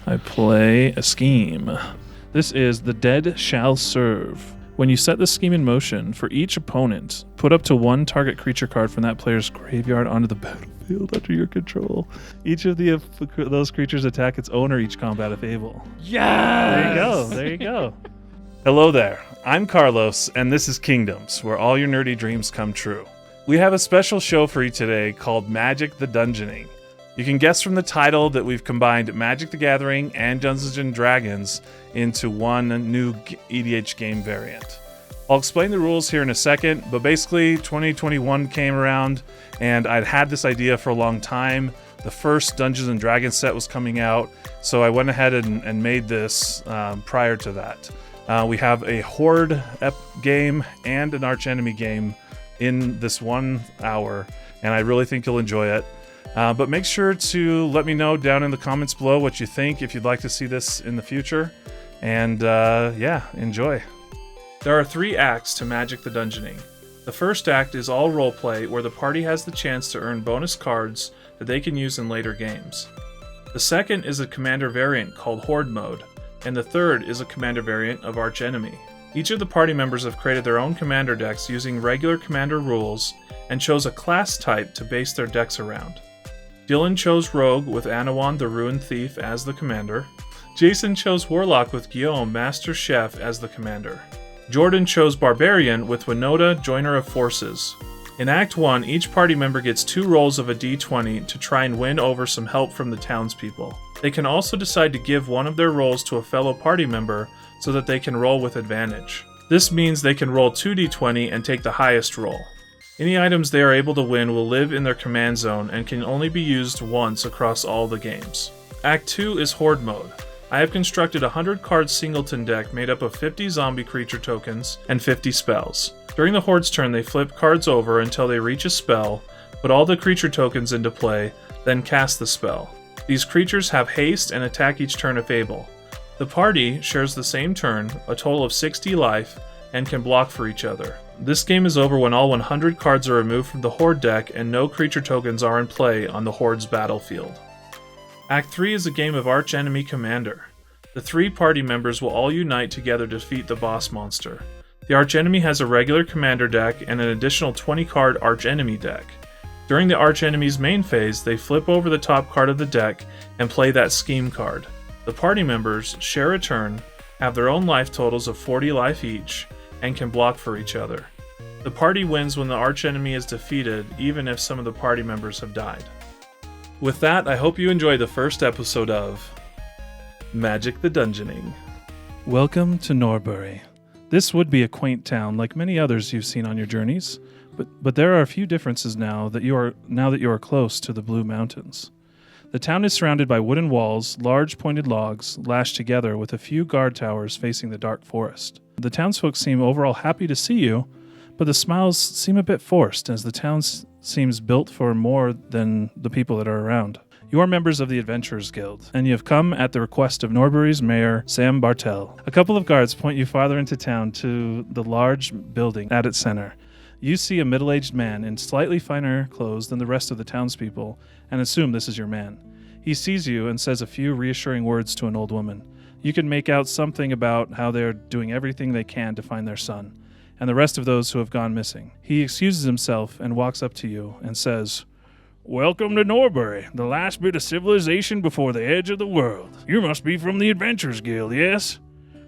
I play a scheme. This is The Dead Shall Serve. When you set the scheme in motion, for each opponent, put up to one target creature card from that player's graveyard onto the battlefield under your control. Each of those creatures attack its owner each combat if able. Yes! There you go. Hello there. I'm Carlos, and this is Kingdoms, where all your nerdy dreams come true. We have a special show for you today called Magic the Dungeoning. You can guess from the title that we've combined Magic the Gathering and Dungeons & Dragons into one new EDH game variant. I'll explain the rules here in a second, but basically 2021 came around and I'd had this idea for a long time. The first Dungeons & Dragons set was coming out, so I went ahead and made this prior to that. We have a Horde game and an Archenemy game in this 1 hour, and I really think you'll enjoy it. But make sure to let me know down in the comments below what you think, if you'd like to see this in the future. And enjoy. There are 3 acts to Magic the Dungeoning. The first act is all roleplay, where the party has the chance to earn bonus cards that they can use in later games. The second is a commander variant called Horde mode, and the third is a commander variant of Archenemy. Each of the party members have created their own commander decks using regular commander rules and chose a class type to base their decks around. Dylan chose Rogue with Anowon the Ruined Thief as the commander. Jason chose Warlock with Gyome Master Chef as the commander. Jordan chose Barbarian with Winota Joiner of Forces. In Act 1, each party member gets 2 rolls of a d20 to try and win over some help from the townspeople. They can also decide to give one of their rolls to a fellow party member so that they can roll with advantage. This means they can roll 2d20 and take the highest roll. Any items they are able to win will live in their command zone and can only be used once across all the games. Act 2 is Horde mode. I have constructed a 100-card singleton deck made up of 50 zombie creature tokens and 50 spells. During the Horde's turn, they flip cards over until they reach a spell, put all the creature tokens into play, then cast the spell. These creatures have haste and attack each turn if able. The party shares the same turn, a total of 60 life, and can block for each other. This game is over when all 100 cards are removed from the Horde deck and no creature tokens are in play on the Horde's battlefield. Act 3 is a game of Archenemy Commander. The 3 party members will all unite together to defeat the boss monster. The Archenemy has a regular commander deck and an additional 20-card Archenemy deck. During the Archenemy's main phase, they flip over the top card of the deck and play that scheme card. The party members share a turn, have their own life totals of 40 life each, and can block for each other. The party wins when the archenemy is defeated, even if some of the party members have died. With that, I hope you enjoyed the first episode of Magic the Dungeoning. Welcome to Norbury. This would be a quaint town like many others you've seen on your journeys, but there are a few differences now that you are close to the Blue Mountains. The town is surrounded by wooden walls, large pointed logs lashed together with a few guard towers facing the dark forest. The townsfolk seem overall happy to see you, but the smiles seem a bit forced as the town seems built for more than the people that are around. You are members of the Adventurers Guild, and you have come at the request of Norbury's mayor, Sam Bartel. A couple of guards point you farther into town to the large building at its center. You see a middle-aged man in slightly finer clothes than the rest of the townspeople and assume this is your man. He sees you and says a few reassuring words to an old woman. You can make out something about how they're doing everything they can to find their son, and the rest of those who have gone missing. He excuses himself and walks up to you and says, "Welcome to Norbury, the last bit of civilization before the edge of the world. You must be from the Adventurers Guild, yes?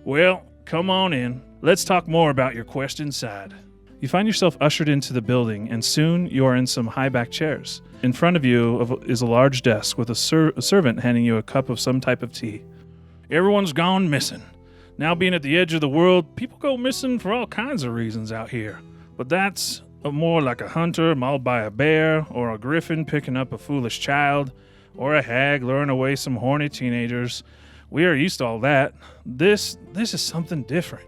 Well, come on in. Let's talk more about your quest inside." You find yourself ushered into the building, and soon you are in some high-back chairs. In front of you is a large desk with a servant handing you a cup of some type of tea. "Everyone's gone missing. Now being at the edge of the world, people go missing for all kinds of reasons out here. But that's more like a hunter mauled by a bear, or a griffin picking up a foolish child, or a hag luring away some horny teenagers. We are used to all that. This is something different.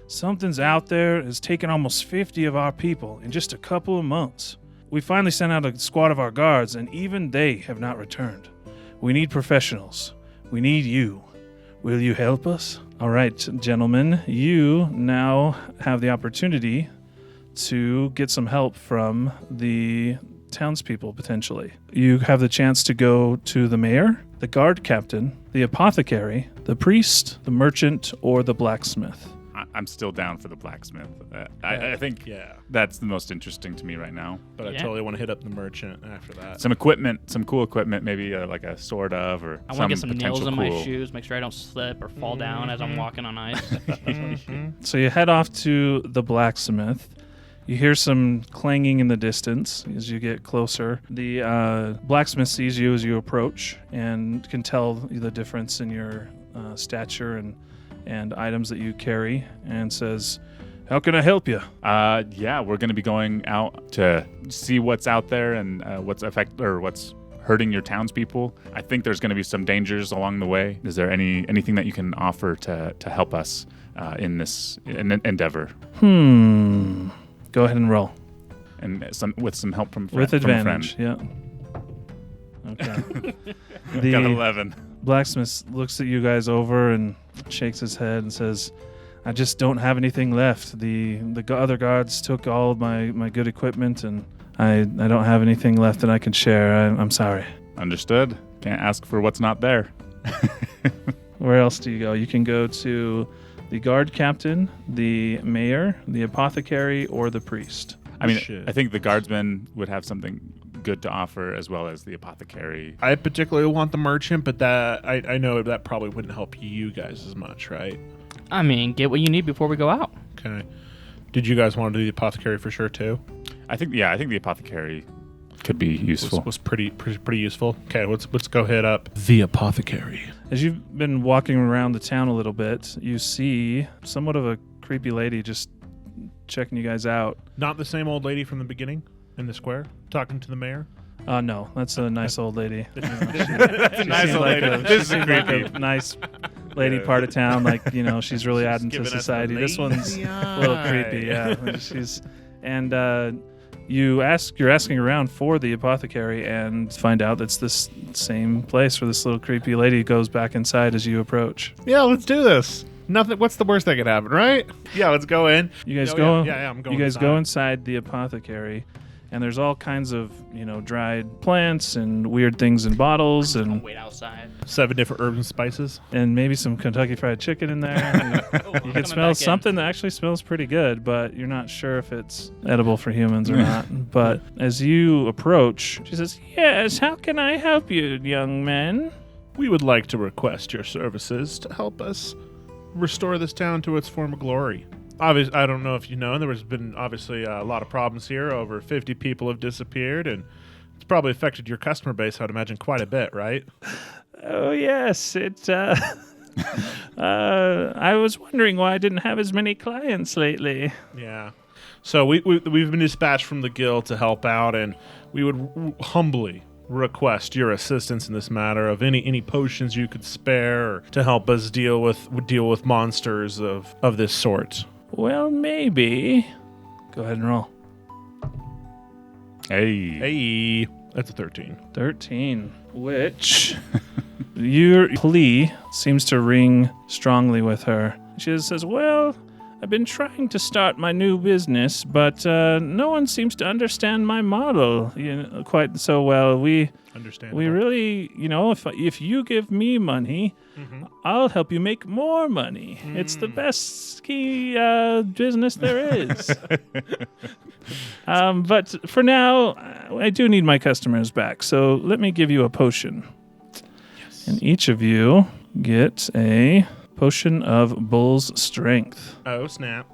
Something's out there has taken almost 50 of our people in just a couple of months. We finally sent out a squad of our guards, and even they have not returned. We need professionals. We need you. Will you help us?" All right, gentlemen, you now have the opportunity to get some help from the townspeople, potentially. You have the chance to go to the mayor, the guard captain, the apothecary, the priest, the merchant, or the blacksmith? I'm still down for the blacksmith. I think that's the most interesting to me right now. But I totally want to hit up the merchant after that. Some equipment, some cool equipment, maybe like a sword of, or I want to get some nails in my cool shoes, make sure I don't slip or fall down as I'm walking on ice. So you head off to the blacksmith. You hear some clanging in the distance as you get closer. The blacksmith sees you as you approach and can tell the difference in your stature and items that you carry, and says, "How can I help you?" Yeah, we're going to be going out to see what's out there and what's hurting your townspeople. I think there's going to be some dangers along the way. Is there anything that you can offer to help us in this endeavor? Go ahead and roll. And with some help from with advantage. From a friend. Yeah. Okay. Got 11. Blacksmith looks at you guys over and shakes his head and says, "I just don't have anything left. The other guards took all of my good equipment, and I don't have anything left that I can share. I'm sorry." Understood. Can't ask for what's not there. Where else do you go? You can go to the guard captain, the mayor, the apothecary, or the priest. I mean, I think the guardsman would have something good to offer, as well as the apothecary. I particularly want the merchant, but that I know that probably wouldn't help you guys as much, right? I mean, get what you need before we go out. Okay. Did you guys want to do the apothecary for sure too? I think the apothecary could be useful. Was pretty useful. Okay, let's go hit up the apothecary. As you've been walking around the town a little bit, you see somewhat of a creepy lady just checking you guys out. Not the same old lady from the beginning in the square talking to the mayor? No, that's a nice old lady. That's a nice old lady. This is creepy. Like a nice lady part of town, like, she's really adding to society. This one's a little creepy, yeah. You're asking around for the apothecary and find out that's this same place where this little creepy lady goes back inside as you approach. Yeah, let's do this. Nothing. What's the worst that could happen, right? Yeah, let's go in. You guys go. Yeah, I'm going. You guys go inside the apothecary, and there's all kinds of dried plants and weird things in bottles, and wait outside. 7 different herbs and spices, and maybe some Kentucky Fried Chicken in there. You can smell something that actually smells pretty good, but you're not sure if it's edible for humans or not. But as you approach, she says, "Yes, how can I help you, young man?" We would like to request your services to help us restore this town to its former glory. Obviously, I don't know if you know, there has been obviously a lot of problems here. Over 50 people have disappeared, and it's probably affected your customer base, I'd imagine, quite a bit, right? Oh, yes. I was wondering why I didn't have as many clients lately. Yeah. So we've been dispatched from the guild to help out, and we would humbly request your assistance in this matter of any potions you could spare or to help us deal with monsters of this sort. Well, maybe. Go ahead and roll. Hey, that's a 13. 13, which your plea seems to ring strongly with her. She says, "Well, I've been trying to start my new business, but no one seems to understand my model quite so well. We really, if you give me money, I'll help you make more money. It's the best ski business there is. But for now, I do need my customers back, so let me give you a potion. Yes. And each of you get a potion of Bull's Strength. Oh, snap.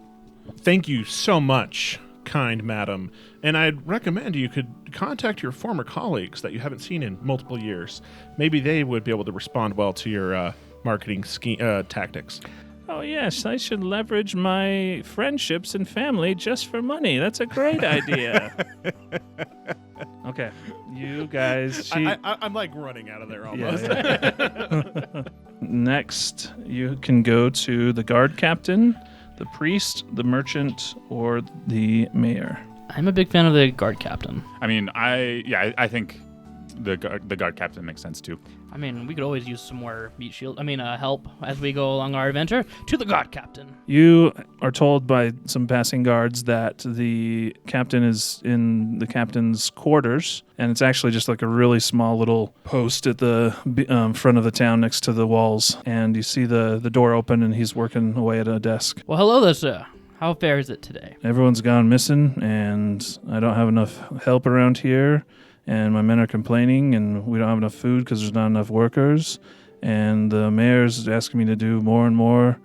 Thank you so much, kind madam. And I'd recommend you could contact your former colleagues that you haven't seen in multiple years. Maybe they would be able to respond well to your marketing tactics. Oh, yes, I should leverage my friendships and family just for money. That's a great idea. Okay, you guys... I'm like running out of there almost. Yeah. Next, you can go to the guard captain, the priest, the merchant, or the mayor. I'm a big fan of the guard captain. I mean, I think the guard captain makes sense too. I mean, we could always use some more help as we go along our adventure. To the guard captain. You are told by some passing guards that the captain is in the captain's quarters, and it's actually just like a really small little post at the front of the town next to the walls. And you see the door open, and he's working away at a desk. Well, hello there, sir. How fares it today? Everyone's gone missing, and I don't have enough help around here. And my men are complaining, and we don't have enough food because there's not enough workers. And the mayor's asking me to do more and more.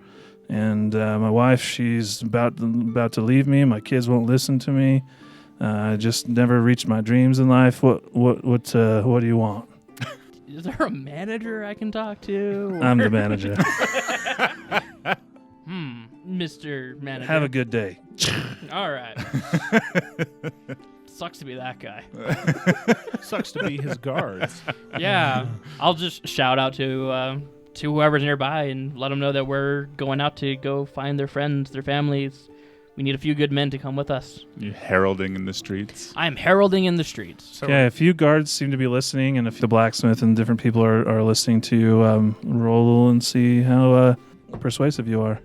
And my wife, she's about to leave me. My kids won't listen to me. I just never reached my dreams in life. What do you want? Is there a manager I can talk to? I'm the manager. Mr. Manager. Have a good day. All right. Sucks to be that guy. Sucks to be his guards. Yeah, I'll just shout out to whoever's nearby and let them know that we're going out to go find their friends, their families. We need a few good men to come with us. You heralding in the streets. I am heralding in the streets. Okay, a few guards seem to be listening, and if the blacksmith and different people are listening to you, roll and see how persuasive you are.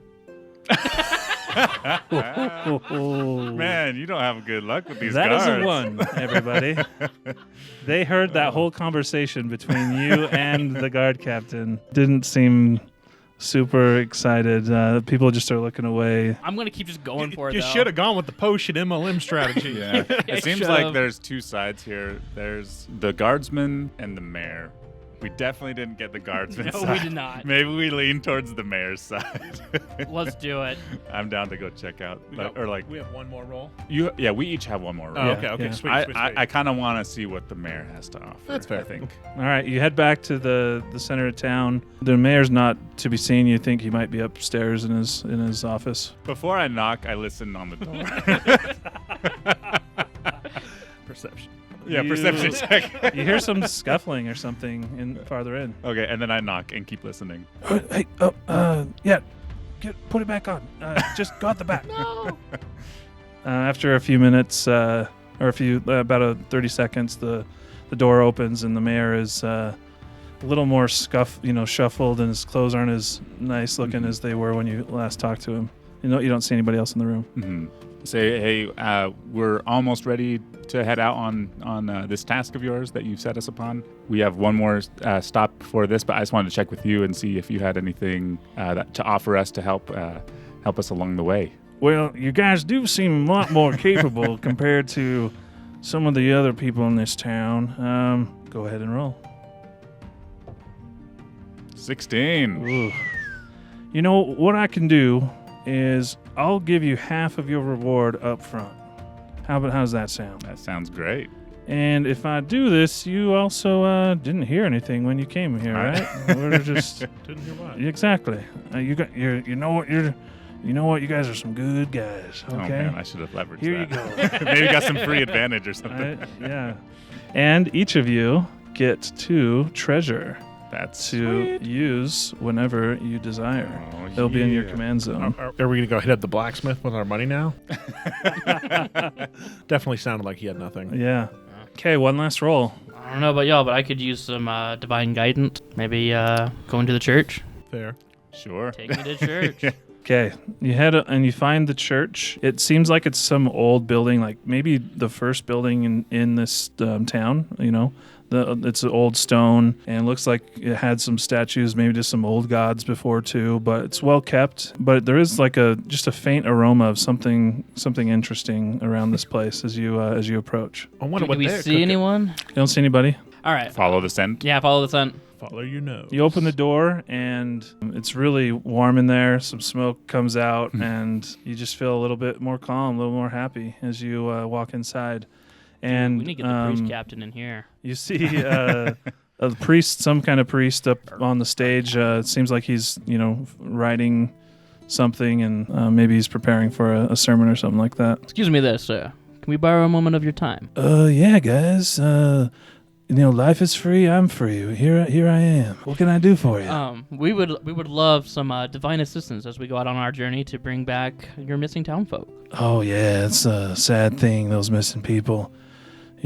Man, you don't have good luck with these That guards. is a 1, everybody. They heard that whole conversation between you and the guard captain. Didn't seem super excited. People just are looking away. I'm going to keep just going for it, You though. should have gone with the potion MLM strategy. Yeah. It seems Should've. like there's two sides here. There's the guardsman and the mayor. We definitely didn't get the guardsman No, side. we did not. Maybe we lean towards the mayor's side. Let's do it. I'm down to go check out. We have one more roll. Yeah, we each have one more. Oh, roll. okay, yeah. sweet. I kind of want to see what the mayor has to offer. That's fair. I think. All right, you head back to the center of town. The mayor's not to be seen. You think he might be upstairs in his office. Before I knock, I listen on the door. Perception. Yeah, perception check. You hear some scuffling or something farther in. Okay, and then I knock and keep listening. Hey, put it back on. Just go out the back. No. After a few minutes, about 30 seconds, the door opens and the mayor is a little more shuffled, and his clothes aren't as nice looking as they were when you last talked to him. You don't see anybody else in the room. Mm-hmm. Say, hey, we're almost ready to head out on this task of yours that you've set us upon. We have one more stop before this, but I just wanted to check with you and see if you had anything to offer us to help us along the way. Well, you guys do seem a lot more capable compared to some of the other people in this town. Go ahead and roll. 16. Ooh. You know, what I can do is I'll give you half of your reward up front. How's that sound? That sounds great. And if I do this, you also didn't hear anything when you came here, right? We're just Didn't hear what? exactly. You know what? You guys are some good guys. Okay. Oh man, I should have leveraged Here that. you go. Maybe got some free advantage or something. Yeah. And each of you get 2 treasure That's to use whenever you desire. Oh, They'll be in your yeah. command zone. Are we going to go hit up the blacksmith with our money now? Definitely sounded like he had nothing. Yeah. Okay, one last roll. I don't know about y'all, but I could use some divine guidance. Maybe going to the church. Fair. Sure. Take me to church. Okay, you head and you find the church. It seems like it's some old building, like maybe the first building in this town. It's an old stone, and it looks like it had some statues, maybe just some old gods before too. But it's well kept. But there is like just a faint aroma of something interesting around this place as you approach. I wonder Do what we they're see cooking. anyone? You don't see anybody. All right. Follow the scent. Yeah, follow the scent. Follow your nose. You open the door, and it's really warm in there. Some smoke comes out, and you just feel a little bit more calm, a little more happy as you walk inside. And We need to get the priest captain in here. you see a priest, some kind of priest up on the stage. It seems like he's, writing something, and maybe he's preparing for a sermon or something like that. Excuse me there, sir. Can we borrow a moment of your time? Yeah, guys. Life is free. I'm free. Here I am. What can I do for you? We would love some divine assistance as we go out on our journey to bring back your missing townfolk. Oh, yeah, it's a sad thing, those missing people.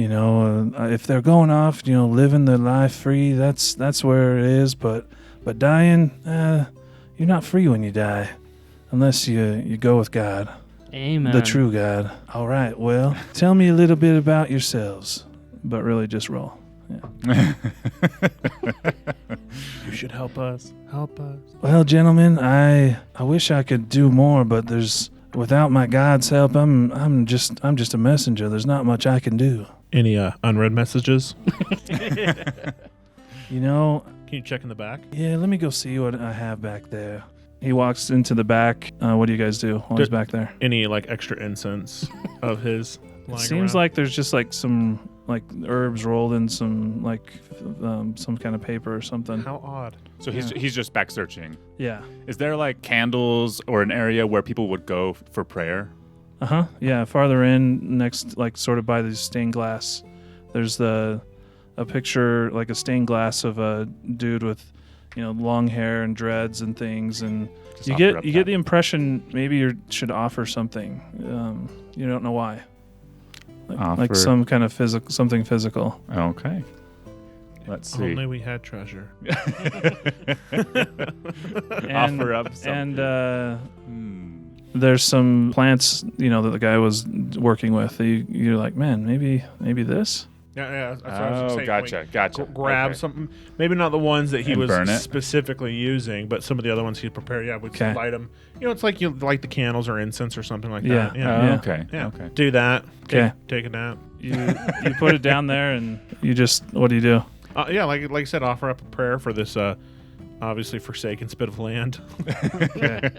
if they're going off, living their life free, that's where it is. But dying, you're not free when you die, unless you go with God, Amen. the true God. All right, well, tell me a little bit about yourselves, but really just roll. Yeah. You should help us. Help us. Well, gentlemen, I wish I could do more, but without my God's help, I'm just a messenger. There's not much I can do. Any unread messages? Can Can you check in the back? Yeah, let me go see what I have back there. He walks into the back. What do you guys do while he's back there? Any extra incense of his? It seems like there's just some herbs rolled in some some kind of paper or something. How odd. So he's just back searching. Yeah. Is there candles or an area where people would go for prayer? Yeah, farther in, next, sort of by the stained glass, there's a picture, a stained glass of a dude with, long hair and dreads and things, and you get the impression maybe you should offer something. You don't know why. Like some kind of something physical. Okay. Let's see. Only we had treasure. Offer up something. And there's some plants, that the guy was working with. You're like, man, maybe this. Yeah, that's what I was saying. Gotcha. Grab something. Maybe not the ones that he And was burn it. specifically using, but some of the other ones he'd prepare. Yeah, we'd light them. It's like you light the candles or incense or something like that. Yeah. Okay. Yeah. Okay. Do that. Okay. Take a nap. You put it down there, and you just, what do you do? Yeah, like I said, offer up a prayer for this obviously forsaken spit of land. Okay.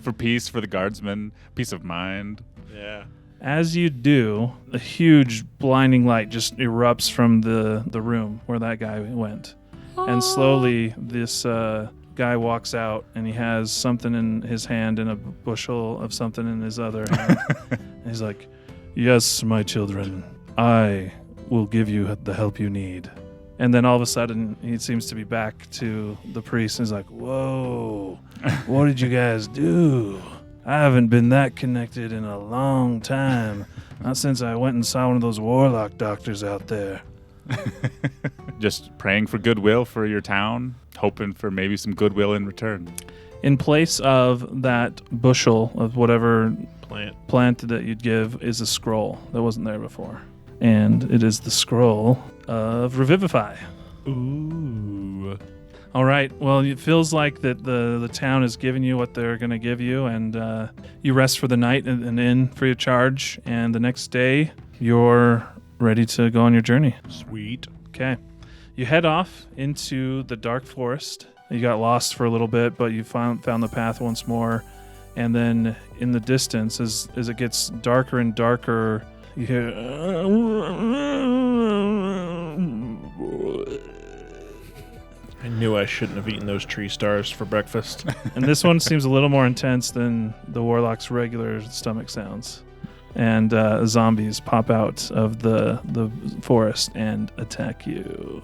For peace, for the guardsmen, peace of mind. Yeah. As you do, a huge blinding light just erupts from the room where that guy went. And slowly this guy walks out, and he has something in his hand and a bushel of something in his other hand. And he's like, "Yes, my children, I will give you the help you need." And then all of a sudden, he seems to be back to the priest. And he's like, "Whoa, what did you guys do? I haven't been that connected in a long time. Not since I went and saw one of those warlock doctors out there." Just praying for goodwill for your town, hoping for maybe some goodwill in return. In place of that bushel of whatever plant that you'd give is a scroll that wasn't there before. And it is the scroll of Revivify. Ooh. All right. Well, it feels like that the town is giving you what they're going to give you, and you rest for the night in an inn free of charge. And the next day, you're ready to go on your journey. Sweet. Okay. You head off into the dark forest. You got lost for a little bit, but you found the path once more. And then in the distance, as it gets darker and darker, you hear... I knew I shouldn't have eaten those tree stars for breakfast. And this one seems a little more intense than the warlock's regular stomach sounds. And zombies pop out of the forest and attack you.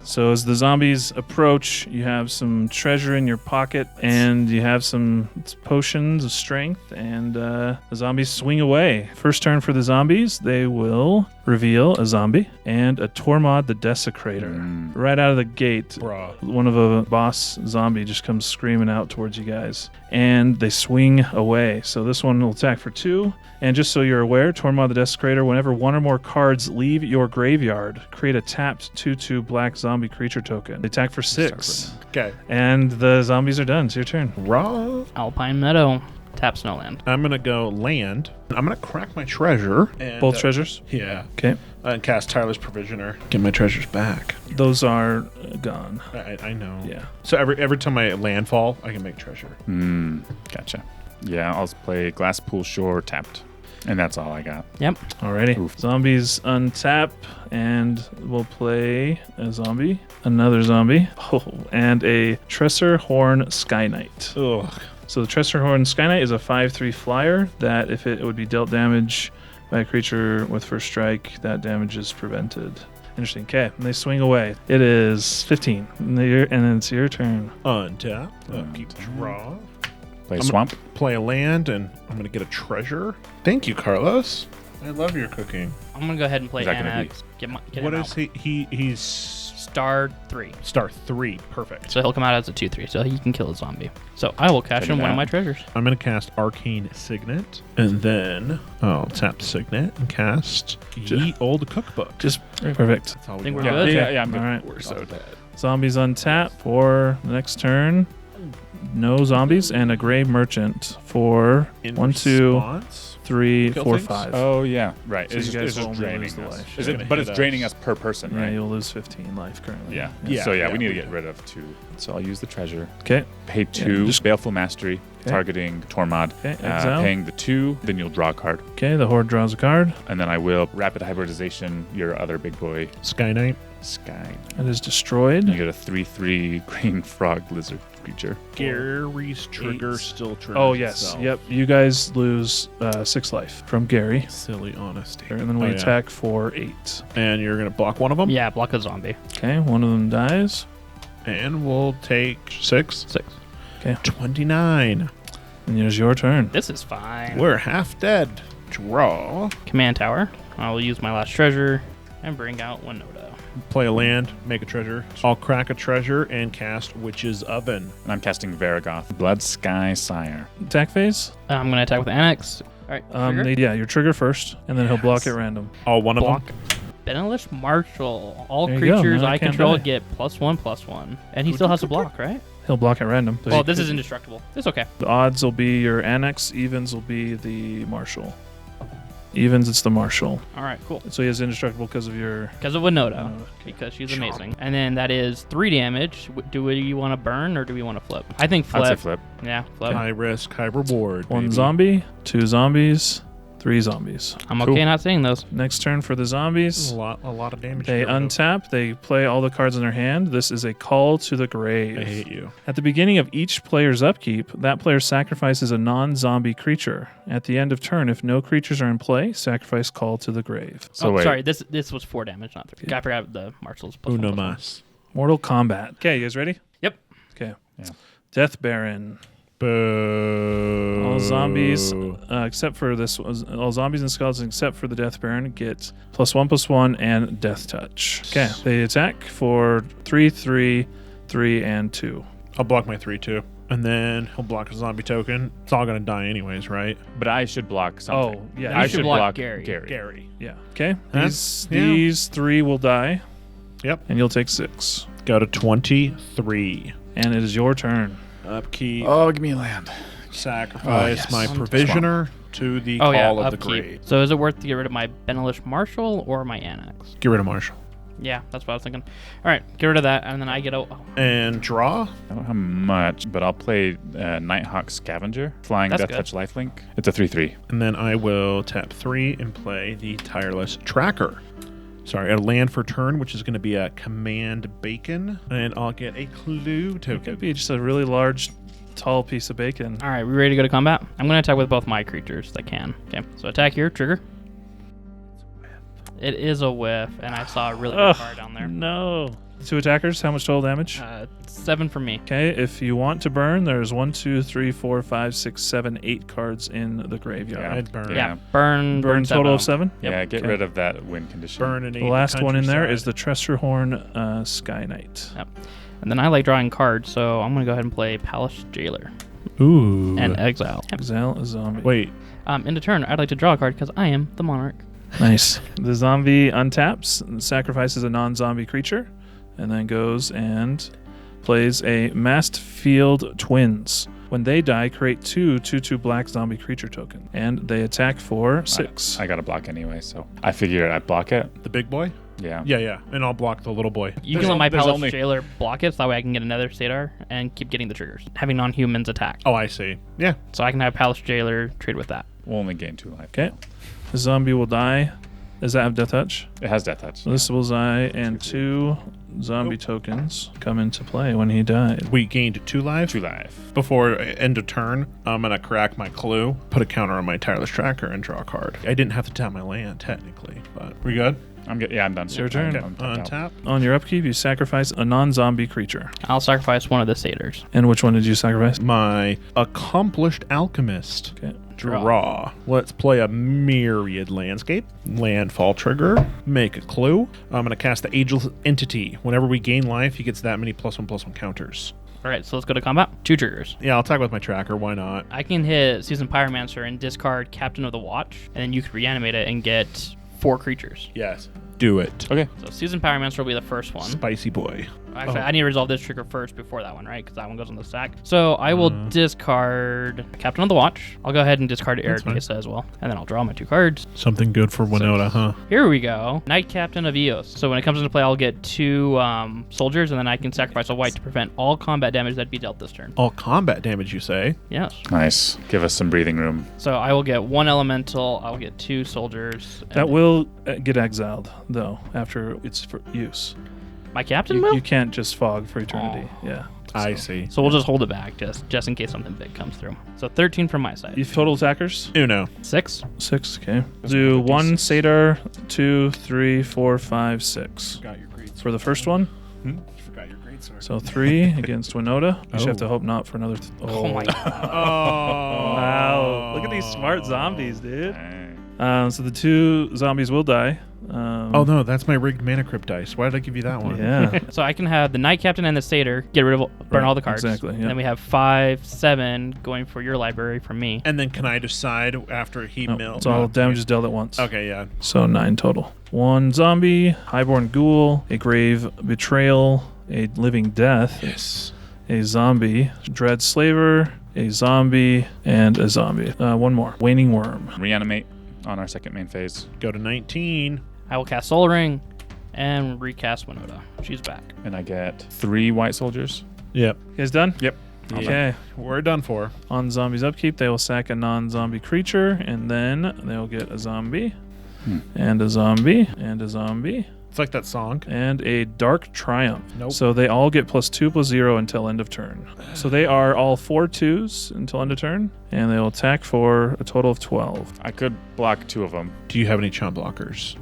So as the zombies approach, you have some treasure in your pocket, and you have some potions of strength, and the zombies swing away. First turn for the zombies, they will reveal a zombie and a Tormod the Desecrator. Right out of the gate, one of a boss zombie just comes screaming out towards you guys, and they swing away. So this one will attack for 2. And just so you're aware, Tormod the Desecrator, whenever one or more cards leave your graveyard, create a tapped 2/2 black zombie creature token. They attack for 6. Okay. And the zombies are done. It's your turn. Raw. Alpine Meadow. Tap Snowland. I'm going to go land. I'm going to crack my treasure. And, Both treasures? Yeah. Okay. And cast Tireless Provisioner. Get my treasures back. Those are gone. I know. Yeah. So every time I landfall, I can make treasure. Gotcha. Yeah, I'll play Glasspool Shore tapped. And that's all I got. Yep. Alrighty. Oof. Zombies untap, and we'll play a zombie, another zombie, and a Tresser Horn Sky Knight. Ugh. So the Tresser Horn Sky Knight is a 5/3 flyer that if it would be dealt damage by a creature with first strike, that damage is prevented. Interesting. Okay, and they swing away. It is 15, and then it's your turn. Untap. Keep draw. Play Swamp. Play a land, and I'm going to get a treasure. Thank you, Carlos. I love your cooking. I'm gonna go ahead and play Is that gonna Annex. Get What him is out. he's Star 3. star 3. Perfect. So he'll come out as a 2/3, so he can kill a zombie. So I will cash Check in it one of out. my treasures. I'm going to cast Arcane Signet, and then I'll tap Signet and cast Ye Old Cookbook. Just perfect. That's all we Think got. we're good? Yeah, I'm good. All right. We're so bad. Zombies on tap for the next turn. No zombies and a gray merchant for In 1, 2, response, 3, Kill 4, things? 5. Oh yeah, right. So it's you just, guys it's just will draining lose the us. life. Is It's it, gonna but hit it's draining us. us per person, Yeah, right? you'll lose 15 life currently. Yeah. Yeah, So yeah, yeah, we need to we get do. rid of 2. So I'll use the treasure. Okay. Pay 2. just- Baleful Mastery, Okay. targeting Tormod. Okay, exile. Paying the 2, then you'll draw a card, Okay, the Horde draws a card. and then I will rapid hybridization your other big boy Sky Knight. Sky. It is destroyed. You get a 3/3 green frog lizard creature. Gary's trigger 8. still triggers Oh, yes. itself. Yep. You guys lose 6 life from Gary. Silly honesty. And then we Oh, yeah. attack for 8. And you're going to block one of them? Yeah, block a zombie. Okay, one of them dies. And we'll take 6. 6. 29. And it's your turn. This is fine. We're half dead. Draw. Command tower. I will use my last treasure and bring out Winota. Play a land, make a treasure. I'll crack a treasure and cast Witch's Oven. And I'm casting Varagoth, Blood Sky Sire. Attack phase. I'm gonna attack with Annex. All right. trigger. Yeah, your trigger first, and then he'll block at random. Oh, one of Block. them? Benelish Marshall. All There you go, creatures now I I can't control die. get +1/+1, and he still has to block, right? He'll block at random. So Well, he this could- is indestructible. It's okay. The odds will be your Annex. Evens will be the Marshal. Evens, it's the Marshal. All right, cool. So he is indestructible because of your. Because of Winota, Winota. because she's amazing. And then that is 3 damage. Do we want to burn or do we want to flip? I think I'd say flip. flip. Yeah, flip. High risk, high reward. One baby. zombie, 2 zombies, 3 zombies. I'm Cool. okay not seeing those. Next turn for the A zombies. lot of damage. They to get rid of. untap, they play all the cards in their hand. This is a call to the grave. I hate you. At the beginning of each player's upkeep, that player sacrifices a non-zombie creature. At the end of turn, if no creatures are in play, sacrifice call to the grave. So wait. Sorry. This was 4 damage, not 3. I forgot the Marshall's +1/+1. Uno mas. Mortal Kombat. Okay, you guys ready? Yep. Okay. Yeah. Death Baron. Boo. All zombies, except for this, all zombies and skeletons except for the Death Baron get +1/+1 and Death Touch. Okay, they attack for 3, 3, 3, and 2. I'll block my 3 too. And then he'll block a zombie token. It's all going to die anyways, right? But I should block something. Oh, yeah. You I should should block block Gary. Gary. Yeah. Okay. Huh? These Yeah. these 3 will die. Yep. And you'll take 6. Go to 23. And it is your turn. Upkeep. Oh, give me a land. Sacrifice yes. my provisioner to the Oh, yeah, call of the upkeep. grave. So is it worth to get rid of my Benelish Marshall or my Annex? Get rid of Marshall. Yeah, that's what I was thinking. All right, get rid of that, and then I get a... And draw. I don't have much, but I'll play Nighthawk Scavenger, Flying That's Death good. Touch Lifelink. It's a 3/3. And then I will tap 3 and play the Tireless Tracker. Sorry, a land for turn, which is going to be a Command Bacon. And I'll get a clue It token. could be just a really large, tall piece of bacon. All right, we ready to go to combat? I'm going to attack with both my creatures that can. Okay, so attack here, trigger. It is a whiff, and I saw a really good Ugh, card down there. No. 2 attackers, how much total damage? 7 for me. Okay, if you want to burn, there's 1, 2, 3, 4, 5, 6, 7, 8 cards in the graveyard. I'd burn. Yeah, burn. Burn total of 7. Yep. Yeah, get Okay. rid of that win condition. Burn and The eat last one in there countryside. is the Tressorhorn Sky Knight. And then I like drawing cards, so I'm going to go ahead and play Palace Jailer Ooh. and Exile. Exile a zombie. Wait. Into turn, I'd like to draw a card because I am the Monarch. Nice. The zombie untaps, and sacrifices a non-zombie creature, and then goes and plays a Massed Field Twins. When they die, create 2 2/2 black zombie creature token, and they attack for 6. I got to block anyway, so I figured I'd block it. The big boy? Yeah. Yeah. And I'll block the little boy. You can let my there's Palace only- Jailer block it, so that way I can get another Sadar and keep getting the triggers. Having non-humans attack. Oh, I see. Yeah. So I can have Palace Jailer trade with that. We'll only gain 2 life. Okay. The zombie will die. Does that have Death Touch? It has Death Touch. So this will die, and 2 zombie tokens come into play when he died. We gained 2 life. 2 life. Before end of turn, I'm going to crack my clue, put a counter on my Tireless Tracker, and draw a card. I didn't have to tap my land, technically, but we good? I'm good. Yeah, I'm done. It's your turn. I'm tapped out. Untap. On your upkeep, you sacrifice a non-zombie creature. I'll sacrifice one of the satyrs. And which one did you sacrifice? My accomplished alchemist. Okay. Draw. Let's play a myriad landscape. Landfall trigger. Make a clue. I'm going to cast the Ageless Entity. Whenever we gain life, he gets that many +1/+1 counters. All right, so let's go to combat. 2 triggers. Yeah, I'll attack with my tracker. Why not? I can hit Seasoned Pyromancer and discard Captain of the Watch, and then you can reanimate it and get 4 creatures. Yes. Do it. Okay. So Seasoned Pyromancer will be the first one. Spicy boy. Actually, I need to resolve this trigger first before that one, right? Because that one goes on the stack. So I will discard Captain of the Watch. I'll go ahead and discard That's fine. Aerodesa as well. And then I'll draw my 2 cards. Something good for Winota, huh? Here we go. Knight Captain of Eos. So when it comes into play, I'll get 2 soldiers, and then I can sacrifice a white to prevent all combat damage that'd be dealt this turn. All combat damage, you say? Yes. Nice. Give us some breathing room. So I will get 1 elemental. I'll get 2 soldiers. and That will get exiled, though, after it's for use. my captain will. You can't just fog for eternity. Yeah. I see. So we'll just hold it back just in case something big comes through. So 13 from my side. You total attackers? Uno. 6. 6. Okay. Do 1 satyr, 2, 3, 4, 5, 6. Got your great For the first one. Forgot your great sword. So 3 against Winota. You should have to hope not for another. Oh my god. Oh. Wow. Look at these smart zombies, dude. Dang. So the 2 zombies will die. Oh no, that's my rigged mana crypt dice. Why did I give you that one? Yeah. So I can have the Knight Captain and the Satyr get rid of burn Right, all the cards. exactly, yeah. And then we have 5, 7 going for your library from me. And then can I decide after he No, mills? it's all damage is dealt at once. Okay, yeah. So 9 total. 1 zombie, highborn ghoul, a grave betrayal, a living death, Yes. a zombie, dread slaver, a zombie, and a zombie. 1 more. Waning worm. Reanimate on our second main phase. Go to 19. I will cast Soul Ring and recast Winota. She's back. And I get 3 white soldiers. Yep. You guys done? Yep. Okay. We're done for. On zombies upkeep, they will sack a non-zombie creature, and then they'll get a zombie, and a zombie, and a zombie, It's like that song. and a dark triumph. Nope. So they all get +2/+0 until end of turn. So they are all 4 2s until end of turn, and they will attack for a total of 12. I could block 2 of them. Do you have any chump blockers?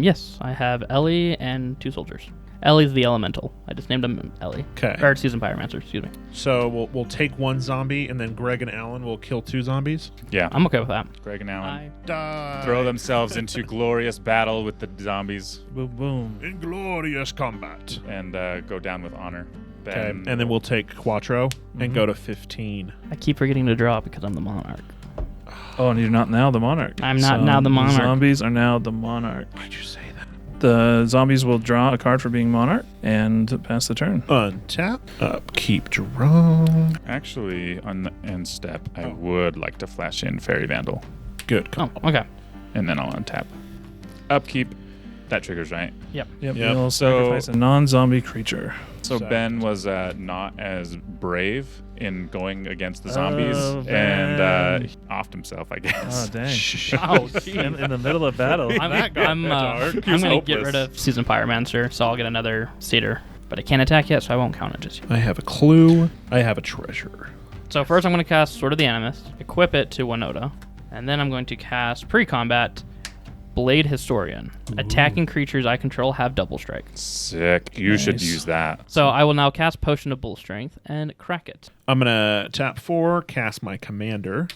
Yes, I have Ellie and 2 soldiers. Ellie's the elemental. I just named him Ellie. Okay. Or Seasoned Pyromancer, excuse me. So we'll take 1 zombie, and then Greg and Alan will kill 2 zombies. Yeah. I'm okay with that. Greg and Alan Die. throw themselves into glorious battle with the zombies Boom, boom. Inglorious combat. and go down with honor. Okay. Ben, And then we'll take Quattro and go to 15. I keep forgetting to draw because I'm the monarch. Oh, and you're not now the monarch. I'm not now the monarch. Zombies are now the monarch. Why'd you say that? The zombies will draw a card for being monarch and pass the turn. Untap. Upkeep. Draw. Actually, on the end step, I would like to flash in Fairy Vandal, Good. Oh, okay. and then I'll untap. Upkeep. That triggers, right? Yep. Yep. Yep. You'll sacrifice a non-zombie creature. So So- Ben was not as brave in going against the zombies Oh, and Ben. he offed himself, I Oh, guess. dang. Oh, jeez. in the middle of battle. I'm That got dark. He I'm was gonna get hopeless. rid of Seasoned Pyromancer, so I'll get another Satyr. But I can't attack yet, so I won't count it just yet. I have a clue. I have a treasure. So first I'm going to cast Sword of the Animist, equip it to Winota, and then I'm going to cast pre-combat Blade Historian. Attacking creatures I control have double strike. Sick. You should Nice. use that. So I will now cast Potion of Bull Strength and crack it. I'm going to tap 4, cast my commander.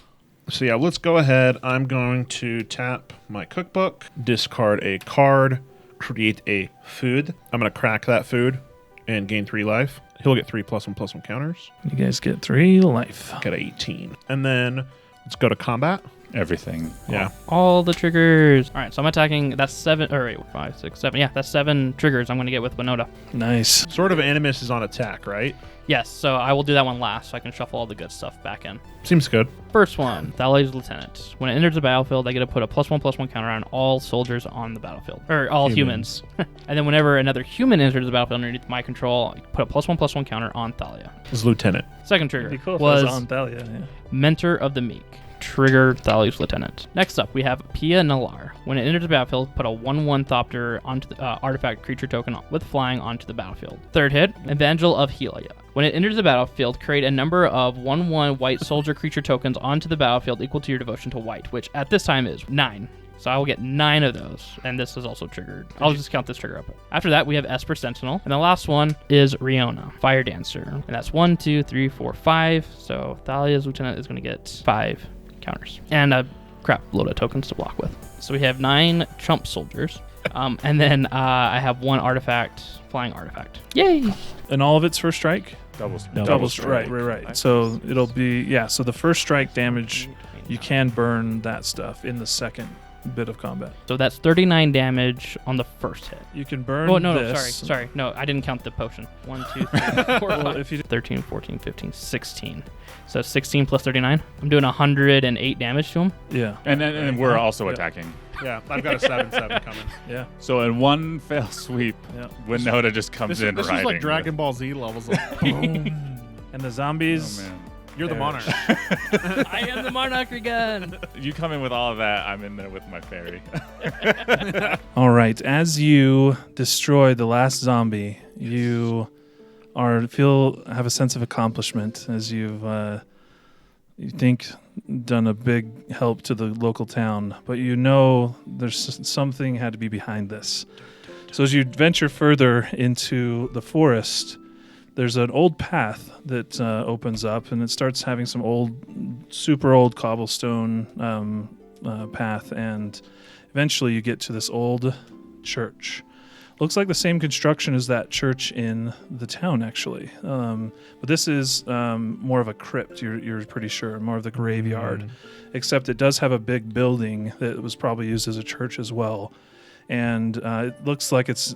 So yeah, let's go ahead. I'm going to tap my cookbook, discard a card, create a food. I'm going to crack that food and gain 3 life. He'll get 3 +1/+1 counters. You guys get 3 life. Get 18. And then let's go to combat. Everything. Yeah. All the triggers. All right, so I'm attacking. That's 7. Or wait, 5, 6, 7. Yeah, that's 7 triggers I'm going to get with Winota. Nice. Sword of Animus is on attack, right? Yes, so I will do that one last, so I can shuffle all the good stuff back in. Seems good. First one, Thalia's Lieutenant. When it enters the battlefield, I get to put a +1/+1 counter on all soldiers on the battlefield. Or all humans. And then whenever another human enters the battlefield underneath my control, I put a +1/+1 counter on Thalia. This is Lieutenant. Second trigger It'd be cool if was it was on Thalia. Yeah. Mentor of the Meek. Trigger Thalia's Lieutenant. Next up, we have Pia Nalar. When it enters the battlefield, put a 1/1 Thopter onto the artifact creature token with flying onto the battlefield. Third hit, Evangel of Helia. When it enters the battlefield, create a number of 1/1 white soldier creature tokens onto the battlefield equal to your devotion to white, which at this time is 9. So I will get 9 of those, and this is also triggered. I'll just count this trigger up. After that, we have Esper Sentinel, and the last one is Riona, Fire Dancer, and that's 1, 2, 3, 4, 5. So Thalia's Lieutenant is going to get 5 counters, and a crap load of tokens to block with. So we have 9 Chump Soldiers, and then I have 1 artifact, Flying Artifact. Yay! And all of it's first strike? Double strike. Right. So it'll be, so the first strike damage, you can burn that stuff in the second bit of combat. So that's 39 damage on the first hit. You can burn this. Sorry. No, I didn't count the potion. 1, 2, 3, 4, 5, 13, 14, 15, 16. So 16 plus 39. I'm doing 108 damage to him. Yeah. And we're also attacking. Yeah, I've got a 7/7 coming. Yeah. So in one fell sweep, Winota just comes in This riding. is like Dragon Ball Z levels. And the zombies. Oh, man. You're the monarch. I am the monarch again. You come in with all of that, I'm in there with my fairy. All right. As you destroy the last zombie, you have a sense of accomplishment as you've you think done a big help to the local town, but you know there's something had to be behind this. So as you venture further into the forest, there's an old path that opens up, and it starts having some super old cobblestone path, and eventually you get to this old church. Looks like the same construction as that church in the town, actually. But this is more of a crypt, you're pretty sure, more of the graveyard. Except it does have a big building that was probably used as a church as well. And it looks like it's,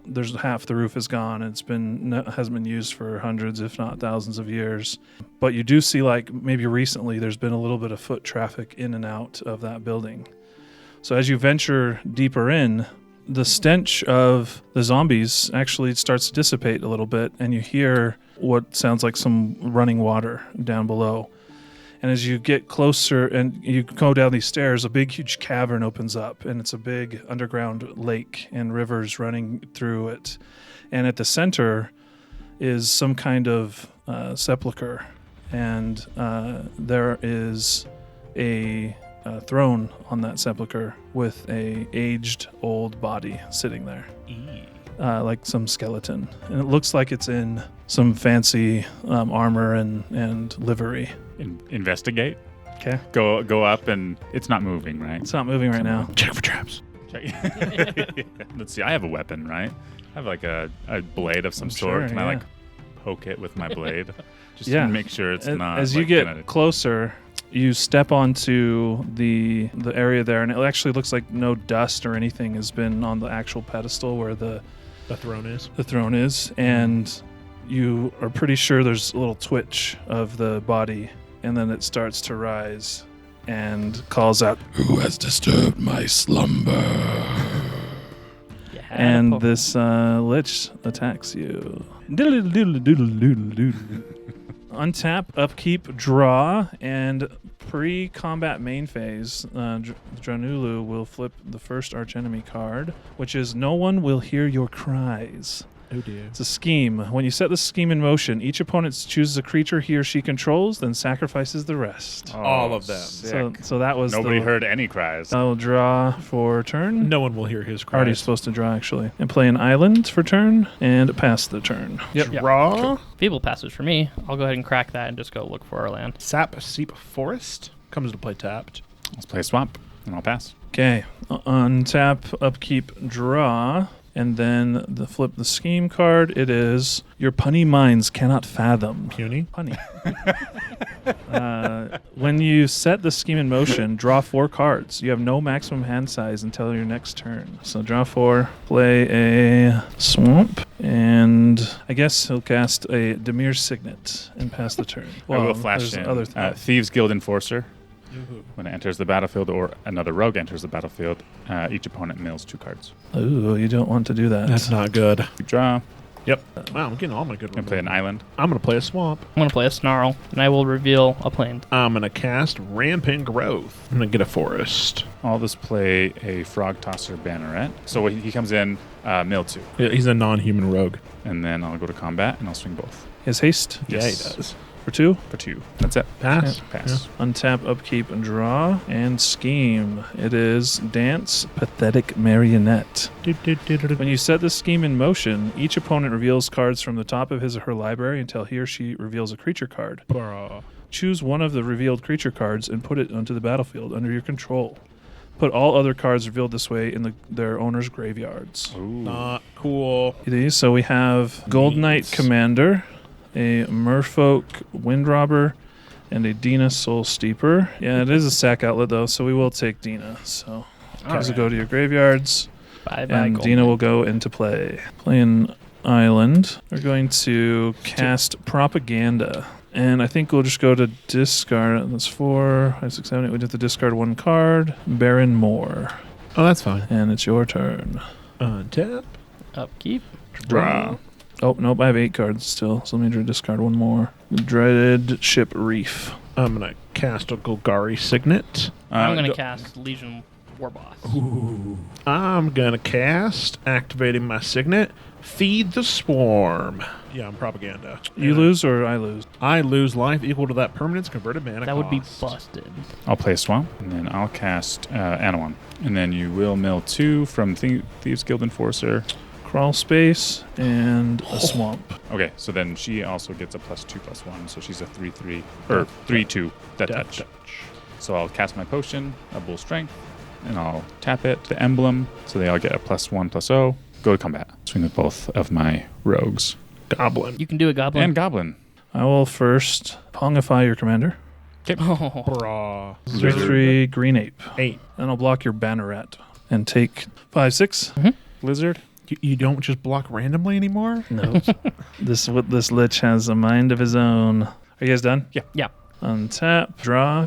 there's half the roof is gone, and hasn't been used for hundreds, if not thousands of years. But you do see, like, maybe recently there's been a little bit of foot traffic in and out of that building. So as you venture deeper in, the stench of the zombies actually starts to dissipate a little bit, and you hear what sounds like some running water down below. And as you get closer and you go down these stairs, a big, huge cavern opens up, and it's a big underground lake and rivers running through it. And at the center is some kind of sepulcher, and there is a throne on that sepulcher with a aged old body sitting there, like some skeleton, and it looks like it's in some fancy armor and livery. Investigate. Okay. Go up, and it's not moving, right? It's not moving right now. Check for traps. Let's see. I have a weapon, right? I have like a blade of some sort. Sure, Can yeah. I like poke it with my blade? Just Yeah. to make sure it's not. As you get closer, you step onto the area there, and it actually looks like no dust or anything has been on the actual pedestal where the throne is. The throne is, and you are pretty sure there's a little twitch of the body, and then it starts to rise and calls out, "Who has disturbed my slumber?" And this lich attacks you. Untap, upkeep, draw, and pre-combat main phase, Dralnu will flip the first archenemy card, which is No One Will Hear Your Cries. Oh dear. It's a scheme. When you set the scheme in motion, each opponent chooses a creature he or she controls, then sacrifices the rest. All of them. So that was Nobody heard any cries. I'll draw for turn. No one will hear his cries. Already supposed to draw, actually. And play an island for turn, and pass the turn. Draw. Feeble passage for me. I'll go ahead and crack that and just go look for our land. Sap Seep Forest comes to play tapped. Let's play a swamp, and I'll pass. Okay. Untap, upkeep, draw. And then flip the scheme card. It is Your Punny Minds Cannot Fathom. Puny. Punny. When you set the scheme in motion, draw 4 cards. You have no maximum hand size until your next turn. So draw 4, play a swamp, and I guess he'll cast a Demir Signet and pass the turn. I will flash in Other Thieves Guild Enforcer. When it enters the battlefield or another rogue enters the battlefield, each opponent mills 2 cards. Ooh, you don't want to do that. That's not good. You draw. Yep. Wow, I'm getting all my good And ones. play an island. I'm going to play a swamp. I'm going to play a Snarl, and I will reveal a plane. I'm going to cast Rampant Growth. I'm going to get a forest. I'll just play a Frog Tosser Banneret. So when he comes in, mill 2. Yeah, he's a non-human rogue. And then I'll go to combat, and I'll swing both. His haste. Yeah, he Yes. does. For 2? For 2. That's it. Pass. Pass. Untap, upkeep, and draw. And scheme. It is Dance Pathetic Marionette. When you set the scheme in motion, each opponent reveals cards from the top of his or her library until he or she reveals a creature card. Bruh. Choose one of the revealed creature cards and put it onto the battlefield under your control. Put all other cards revealed this way in their owner's graveyards. Ooh. Not cool. These, so we have Gold Knight Commander, a Merfolk Windrobber, and a Dina Soul Steeper. Yeah, it is a sack outlet though, so we will take Dina. So cards will go to your graveyards, Bye-bye, and Golden. Dina will go into play. Playing Island. We're going to cast Propaganda. And I think we'll just go to discard. That's 4, 5, 6, 7, 8. We have to discard 1 card. Baron Moore. Oh, that's fine. And it's your turn. Untap. Upkeep. Draw. Oh, nope, I have 8 cards still, so let me discard 1 more. Dreaded Ship Reef. I'm going to cast a Golgari Signet. I'm going to cast Legion Warboss. I'm going to cast, activating my Signet, Feed the Swarm. Yeah, I'm Propaganda. You lose or I lose? I lose life equal to that permanent's converted mana That would be cost. busted. I'll play a Swamp, and then I'll cast Anowon. And then you will mill 2 from Thieves Guild Enforcer. Crawl Space and a Swamp. Okay, so then she also gets a +2/+1, so she's a 3/3 or 3/2 Death Touch. So I'll cast my potion, a Bull Strength, and I'll tap it, the emblem, so they all get a +1/+0. Go to combat. Swing with both of my rogues. Goblin. You can do a Goblin. And Goblin. I will first Pongify your commander. Oh. Bra. 3/3 Green Ape. 8. And I'll block your Banneret. And take 5/6. Lizard. You don't just block randomly anymore? No. This lich has a mind of his own. Are you guys done? Yeah. Untap, draw,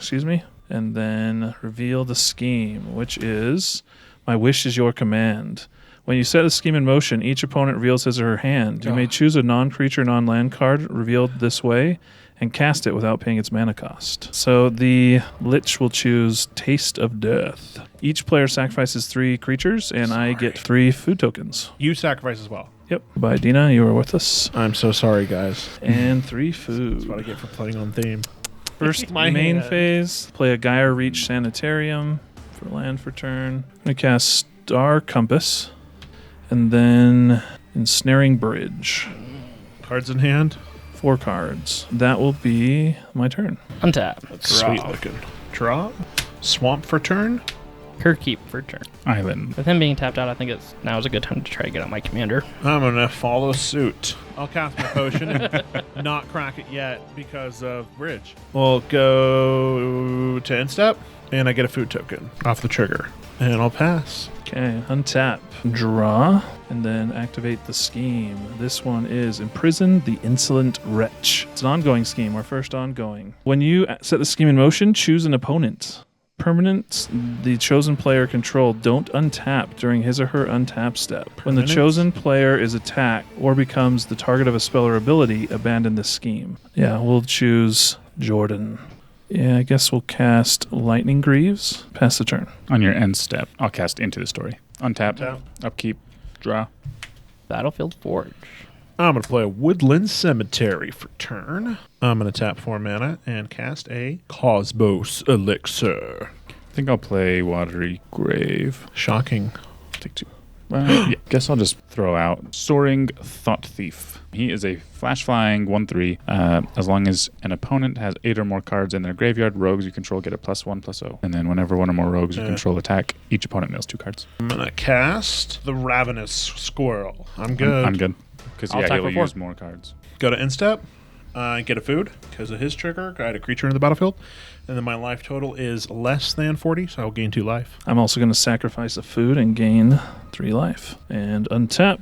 and then reveal the scheme, which is My Wish is Your Command. When you set a scheme in motion, each opponent reveals his or her hand. You may choose a non-creature, non-land card revealed this way and cast it without paying its mana cost. So the Lich will choose Taste of Death. Each player sacrifices 3 creatures, and I get 3 food tokens. You sacrifice as well. Yep. Bye, Dina. You were with us. I'm so sorry, guys. And 3 food. That's what I get for playing on theme. First My main hand. phase, play a Gyre Reach Sanitarium for land for turn. I'm going to cast Star Compass, and then Ensnaring Bridge. Cards in hand. 4 cards. That will be my turn. Untap. That's sweet looking. Draw. Swamp for turn. Keep for turn. Island. With him being tapped out, I think now is a good time to try to get out my commander. I'm going to follow suit. I'll cast my potion and not crack it yet because of bridge. We'll go to end step, and I get a food token off the trigger. And I'll pass. Okay, untap, draw, and then activate the scheme. This one is Imprison the Insolent Wretch. It's an ongoing scheme, our first ongoing. When you set the scheme in motion, choose an opponent. Permanents the chosen player controlled don't untap during his or her untap step. When the Permanents? chosen player is attacked or becomes the target of a spell or ability, abandon the scheme. Yeah, we'll choose Jordan. Yeah, I guess we'll cast Lightning Greaves. Pass the turn. On your end step, I'll cast Into the Story. Untap, Untap. upkeep, draw. Battlefield Forge. I'm going to play a Woodland Cemetery for turn. I'm going to tap 4 mana and cast a Cosmos Elixir. I think I'll play Watery Grave. Shocking. Take 2. Yeah. Guess I'll just throw out Soaring Thought Thief. He is a flash-flying 1/3. As long as an opponent has 8 or more cards in their graveyard, rogues you control get a +1/+0. And then whenever one or more rogues you control attack, each opponent mills 2 cards. I'm going to cast the Ravenous Squirrel. I'm good. I'm good. Because I'll attack he'll for 4. use more cards. Go to end step. Get a food because of his trigger. Guide a creature in the battlefield. And then my life total is less than 40, so I'll gain 2 life. I'm also going to sacrifice a food and gain 3 life. And untap,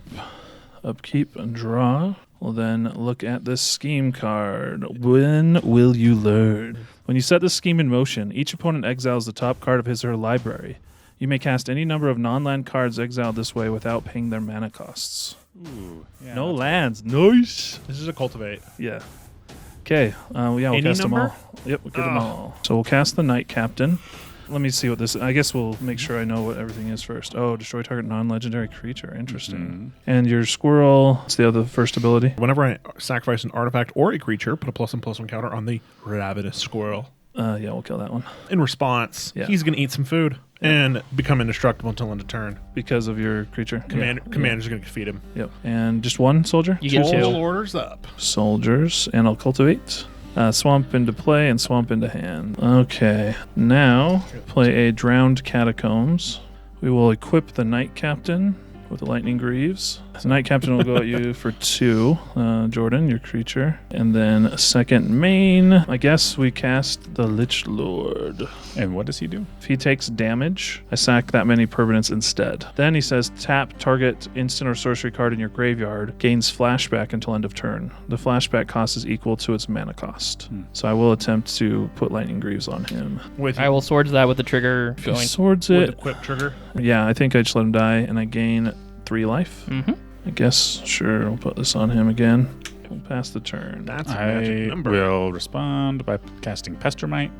upkeep, and draw. We'll then look at this scheme card. When will you learn? When you set the scheme in motion, each opponent exiles the top card of his or her library. You may cast any number of non-land cards exiled this way without paying their mana costs. Ooh, yeah, No lands. Nice. This is a cultivate. Yeah. Okay. We'll Any cast them number? all. Yep, we'll get them all. So we'll cast the Knight Captain. Let me see what this. I guess we'll make sure I know what everything is first. Oh, destroy target non-legendary creature. Interesting. And your squirrel. What's the other first ability? Whenever I sacrifice an artifact or a creature, put a +1/+1 counter on the ravenous squirrel. Yeah, we'll kill that one In response, he's going to eat some food and become indestructible until end of turn. because of your creature. Commander's going to defeat him. Yep. And just one soldier. You get All 2. orders up. Soldiers, and I'll cultivate. Swamp into play and swamp into hand. Okay, now play a drowned catacombs. We will equip the Knight Captain with the Lightning Greaves. The Knight Captain will go at you for 2. Jordan, your creature. And then a second main. I guess we cast the Lich Lord. And what does he do? If he takes damage, I sack that many permanents instead. Then he says, tap target instant or sorcery card in your graveyard, gains flashback until end of turn. The flashback cost is equal to its mana cost. So I will attempt to put Lightning Greaves on him. I will swords that with the trigger He going. swords With it. the equip trigger. Yeah, I think I just let him die, and I gain 3 life. Mm-hmm. I guess, sure, we'll put this on him again. We'll pass the turn. That's a magic I number. will respond by casting Pestermite,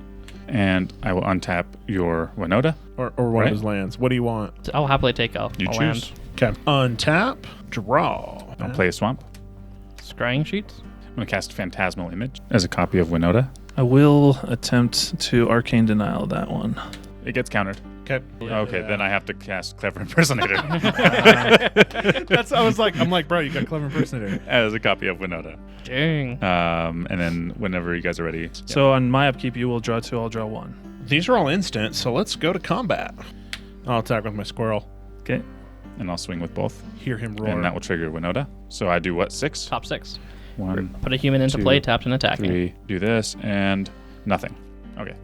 and I will untap your Winota. Or one Right. of his lands. What do you want? I'll happily take a You a choose. land. Okay. Untap. Draw. I'll play a swamp. Scrying sheets. I'm going to cast Phantasmal Image as a copy of Winota. I will attempt to Arcane Denial that one. It gets countered. Okay. Okay, then I have to cast Clever Impersonator I'm like, bro, you got clever impersonator. as a copy of Winota. Dang. And then whenever you guys are ready. So on my upkeep, you will draw 2, I'll draw 1. These are all instant, so let's go to combat. I'll attack with my squirrel. Okay. And I'll swing with both. Hear him roar. And that will trigger Winota. So I do what, 6? Top 6. 1, Put a human into 2, play, tapped and attacking. 3, do this, and nothing. Okay.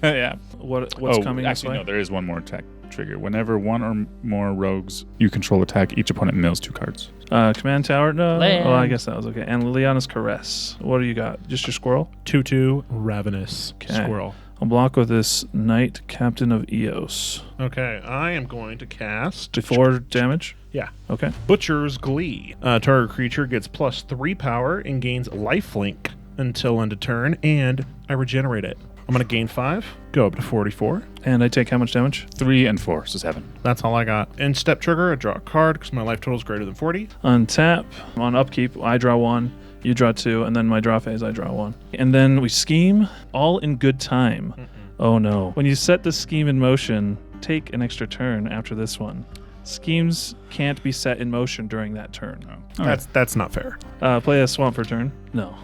Yeah. What's coming this actually, way? no, there is one more attack trigger. Whenever one or more rogues you control attack, each opponent mills 2 cards. Command Tower? No. Land. Oh, I guess that was okay. And Liliana's Caress. What do you got? Just your squirrel? 2/2 ravenous Okay. squirrel. I'll block with this Knight Captain of Eos. Okay, I am going to cast Before damage? Yeah. Okay. Butcher's Glee. Target creature gets +3 power and gains lifelink until end of turn, and I regenerate it. I'm going to gain 5, go up to 44. And I take how much damage? 3 and 4, so 7. That's all I got. And step trigger, I draw a card because my life total is greater than 40. Untap. On upkeep, I draw 1, you draw 2, and then my draw phase, I draw 1. And then we scheme, all in good time. Oh no. When you set the scheme in motion, take an extra turn after this one. Schemes can't be set in motion during that turn. That's not fair. Play a swamp for turn. No.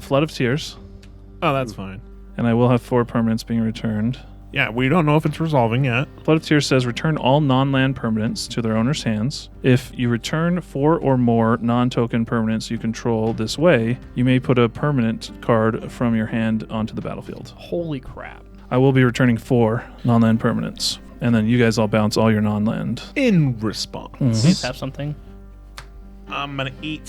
Flood of Tears. Oh, that's fine. And I will have 4 permanents being returned. Yeah, we don't know if it's resolving yet. Flood of Tears says return all non-land permanents to their owner's hands. If you return 4 or more non-token permanents you control this way, you may put a permanent card from your hand onto the battlefield. Holy crap. I will be returning 4 non-land permanents. And then you guys all bounce all your non-land. In response, Please have something. I'm going to eat...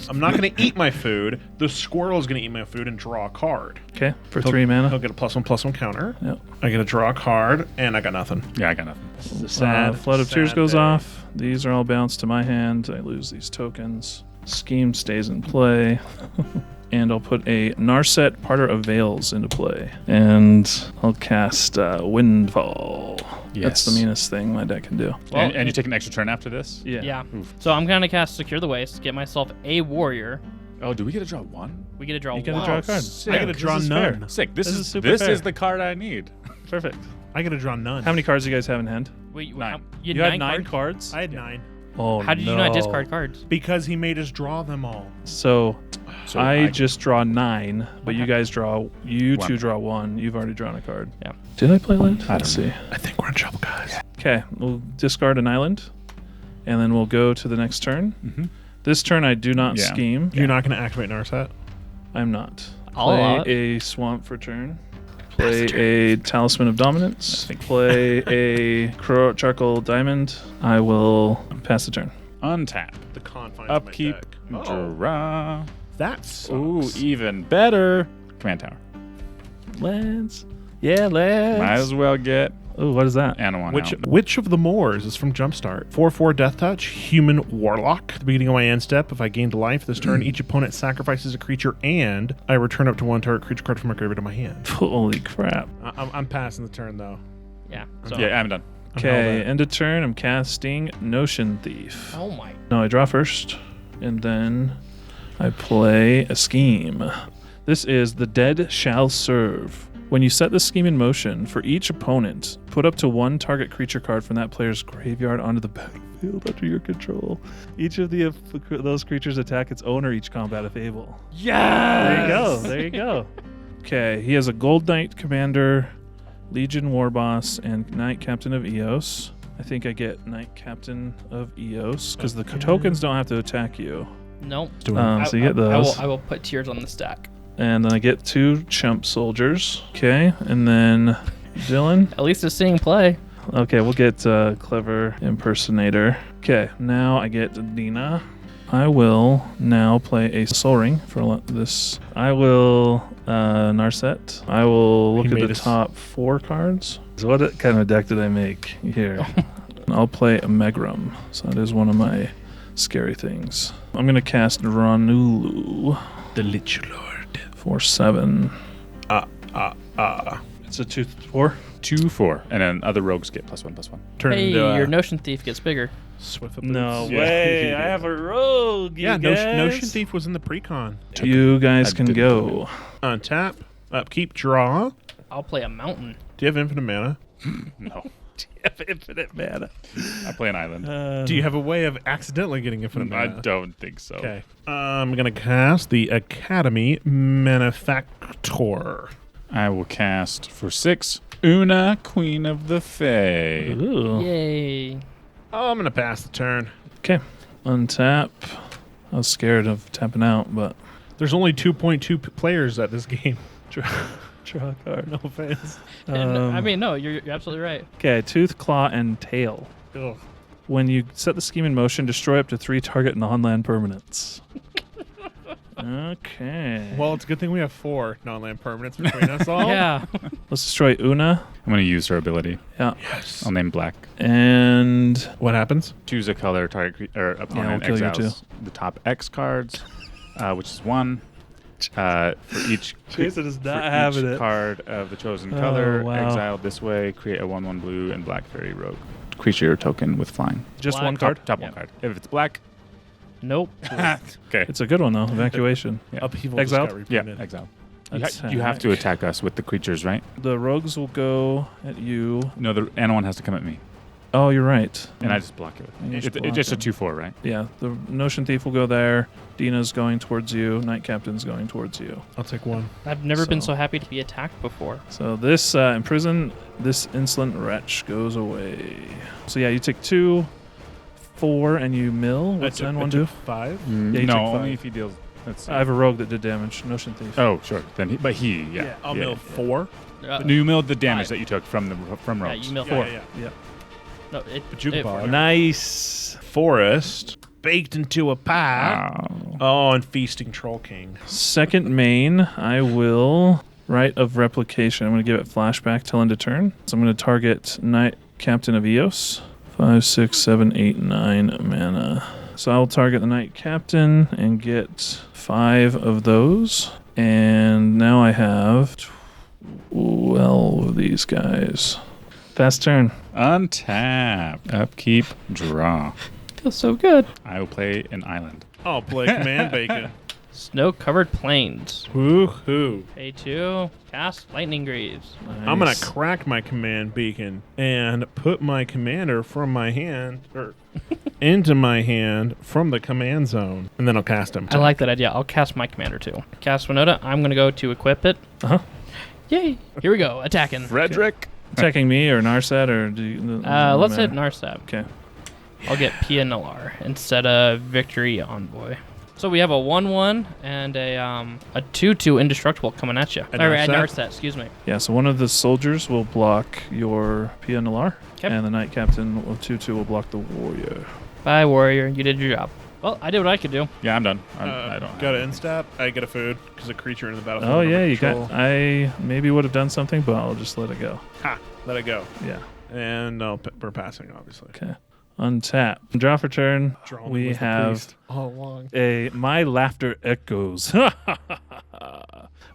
I'm not going to eat my food. The squirrel is going to eat my food and draw a card. Okay, for 3 mana. He'll get a +1/+1 counter. Yep. I get to draw a card, and I got nothing. Yeah, I got nothing. This is a sad, Flood of sad Tears goes day. off. These are all bounced to my hand. I lose these tokens. Scheme stays in play. And I'll put a Narset Parter of Veils into play. And I'll cast Windfall. That's the meanest thing my deck can do. Well, and you take an extra turn after this? Yeah. So I'm going to cast Secure the Waste, get myself a warrior. Oh, do we get to draw 1? We get to draw You get one. to draw a card. Sick. I get to draw This is none. fair. Sick. This is super fair. the card I need. Perfect. I get to draw none. How many cards do you guys have in hand? Wait, 9. You have 9 cards? I had 9. Oh, How did you not discard cards? Because he made us draw them all. So So I just draw 9, but you guys draw. You 1. two draw 1. You've already drawn a card. Yeah. Did I play land? I Let's don't see. I think we're in trouble, guys. Okay, we'll discard an island, and then we'll go to the next turn. Mhm. This turn I do not Yeah. scheme. You're not going to activate Narset? I'm not. I'll allow Play a swamp for turn. Play a Talisman of Dominance. I think- Play a Charcoal Diamond. I will pass the turn. Untap. The confines Upkeep. of my deck. Oh, Draw. that sucks. Ooh, even better. Command Tower. Lands. Yeah, lands. Might as well get Oh, what is that? Anowon Which out. Witch of the Moors is from Jumpstart. 4/4 Death Touch, Human Warlock. At the beginning of my end step, if I gained life this turn, each opponent sacrifices a creature, and I return up to one target creature card from my graveyard to my hand. Holy crap. I'm passing the turn though. Yeah. So, Yeah, I'm done. Okay, end of turn. I'm casting Notion Thief. Oh my. No, I draw first, and then I play a scheme. This is The Dead Shall Serve. When you set the scheme in motion, for each opponent, put up to one target creature card from that player's graveyard onto the battlefield under your control. Each of those creatures attack its owner each combat if able. Yeah. There you go. There you go. Okay, he has a Gold Knight Commander, Legion Warboss, and Knight Captain of Eos. I think I get Knight Captain of Eos because the tokens don't have to attack you. Nope. So you get those. I will put tears on the stack. And then I get 2 Chump Soldiers. Okay, and then Dylan. At least it's seeing play. Okay, we'll get Clever Impersonator. Okay, now I get Dina. I will now play a Soul Ring for this. I will Narset. I will look at the top 4 cards. So what kind of deck did I make here? I'll play a Megrum. So that is one of my scary things. I'm going to cast Dralnu. The Lich Lord. For 7. It's a 2/4. 2/4, and then other rogues get +1/+1. Turn Hey, into your Notion Thief gets bigger. Swift of No Boots. way! I have a rogue. Yeah, you guys. Notion Thief was in the pre-con. You guys I can didn't go. Untap, upkeep, draw. I'll play a mountain. Do you have infinite mana? No. Have infinite mana. I play an island. Do you have a way of accidentally getting infinite I mana? don't think so. Okay. I'm going to cast the Academy Manufactor. I will cast for 6 Una, Queen of the Fae. Ooh. Yay. Oh, I'm going to pass the turn. Okay. Untap. I was scared of tapping out, but There's only 2.2 players at this game. draw a card. No offense. I mean, no, you're absolutely right. Okay, Tooth, Claw, and Tail. Ugh. When you set the scheme in motion, destroy up to 3 target non-land permanents. Okay. Well, it's a good thing we have 4 non-land permanents between us all. Yeah. Let's destroy Una. I'm going to use her ability. Yeah. Yes. I'll name black. And What happens? Choose a color target or opponent we'll kill you exiles the top X cards, which is 1. For each Jason is not for having each it. card of the chosen Oh, color wow. exiled this way, create a 1/1 blue and black fairy rogue creature token with flying. just Black. one card. Top Yep. 1 card. If it's black, Nope. okay. It's a good one, though. Evacuation. Yeah. Upheaval Exiled? just got Yeah, reprinted. exile. That's You have to heck. attack us with the creatures, right? The rogues will go at you. No, the Anowon has to come at me, Oh, you're right. and I just block it. And you just It's block just a him. 2/4, right? Yeah, the Notion Thief will go there. Dina's going towards you. Knight Captain's going towards you. I'll take 1. I've never been So- so happy to be attacked before. So this imprison, this insolent wretch goes away. So yeah, you take 2, 4, and you mill. What's I N1 took do? 5. you no, took only 5. if he deals. Let's see. I have a rogue that did damage. Notion Thief. Oh, sure. Then, yeah. I'll yeah. mill 4. No, you milled the damage 5. that you took from Yeah, rogues. you mill Yeah, 4. yeah, Yeah. No, it, Jukebox. Nice. Forest. Baked into a pie. Wow. Oh, and Feasting Troll King. Second main, I will Rite of Replication. I'm going to give it flashback till end of turn. So I'm going to target Knight Captain of Eos. 5, 6, 7, 8, 9 mana. So I'll target the Knight Captain and get 5 of those. And now I have 12 of these guys. Fast turn. Untap. Upkeep. Draw. feels so good. I will play an island. I'll play Command Bacon. Snow-covered plains. Woohoo. Pay 2. Cast Lightning Greaves. I'm going Nice. to crack my Command Beacon and put my commander from my hand, or into my hand from the command zone, and then I'll cast him. I like that idea. I'll cast my commander too. Cast Winota. I'm going to go to equip it. Uh-huh. Yay. Here we go. Attacking. Frederick. Attacking me or Narset or do you, Let's hit Narsab. Okay. I'll get Pia Nalar instead of Victory Envoy. So we have a 1/1 and a 2/2 indestructible coming at you. And At Narset? Narset, excuse me. Yeah, so one of the soldiers will block your Pia Nalar, Okay. and the Knight Captain will 2/2 will block the warrior. Bye, warrior. You did your job. Well, I did what I could do. Yeah, I'm done. I don't Got have an instat. I get a food because a creature in the battlefield. Oh under yeah, you control. got. I maybe would have done something, but I'll just let it go. Ha! Let it go. Yeah. And no, we're passing, obviously. Okay. Untap. Draw for turn. Dralnu We was the have priest all along. a My Laughter Echoes.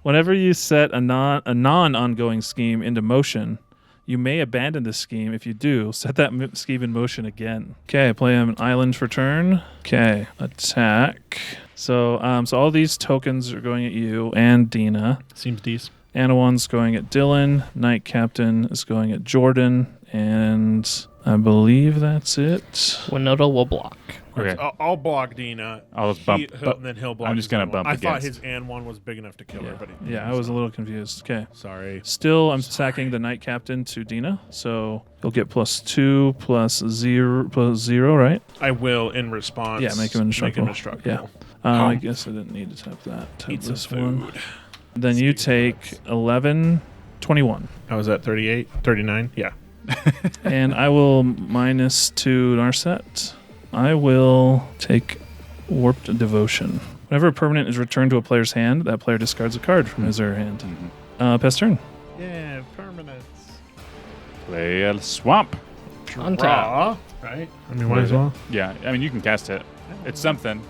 Whenever you set a non-ongoing scheme into motion, you may abandon the scheme. If you do, set that scheme in motion again. Okay, play an island for turn. Okay, attack. So all these tokens are going at you and Dina. Seems decent. Anowon's going at Dylan. Knight Captain is going at Jordan. And I believe that's it. Winota will block. Okay. I'll block Dina. I'll just bump. Then he'll block. I'm just gonna his bump I thought against. his Anowon was big enough to kill her, but he Yeah, I was a little confused. Okay. Sorry. Still, I'm sacking the Knight Captain to Dina. So he'll get +2 +0, right? I will in response. Yeah, make him indestructible. indestructible. I guess I didn't need to tap that. Tap Eat some this one. food. Then you take 11, 21. I was at 38, 39. Yeah. And I will -2 Narset. I will take Warped Devotion. Whenever a permanent is returned to a player's hand, that player discards a card from his or her hand. Pest turn. Yeah, permanents. Play a swamp. Untap. Right? I mean, might as well. Yeah, I mean you can cast it. It's something.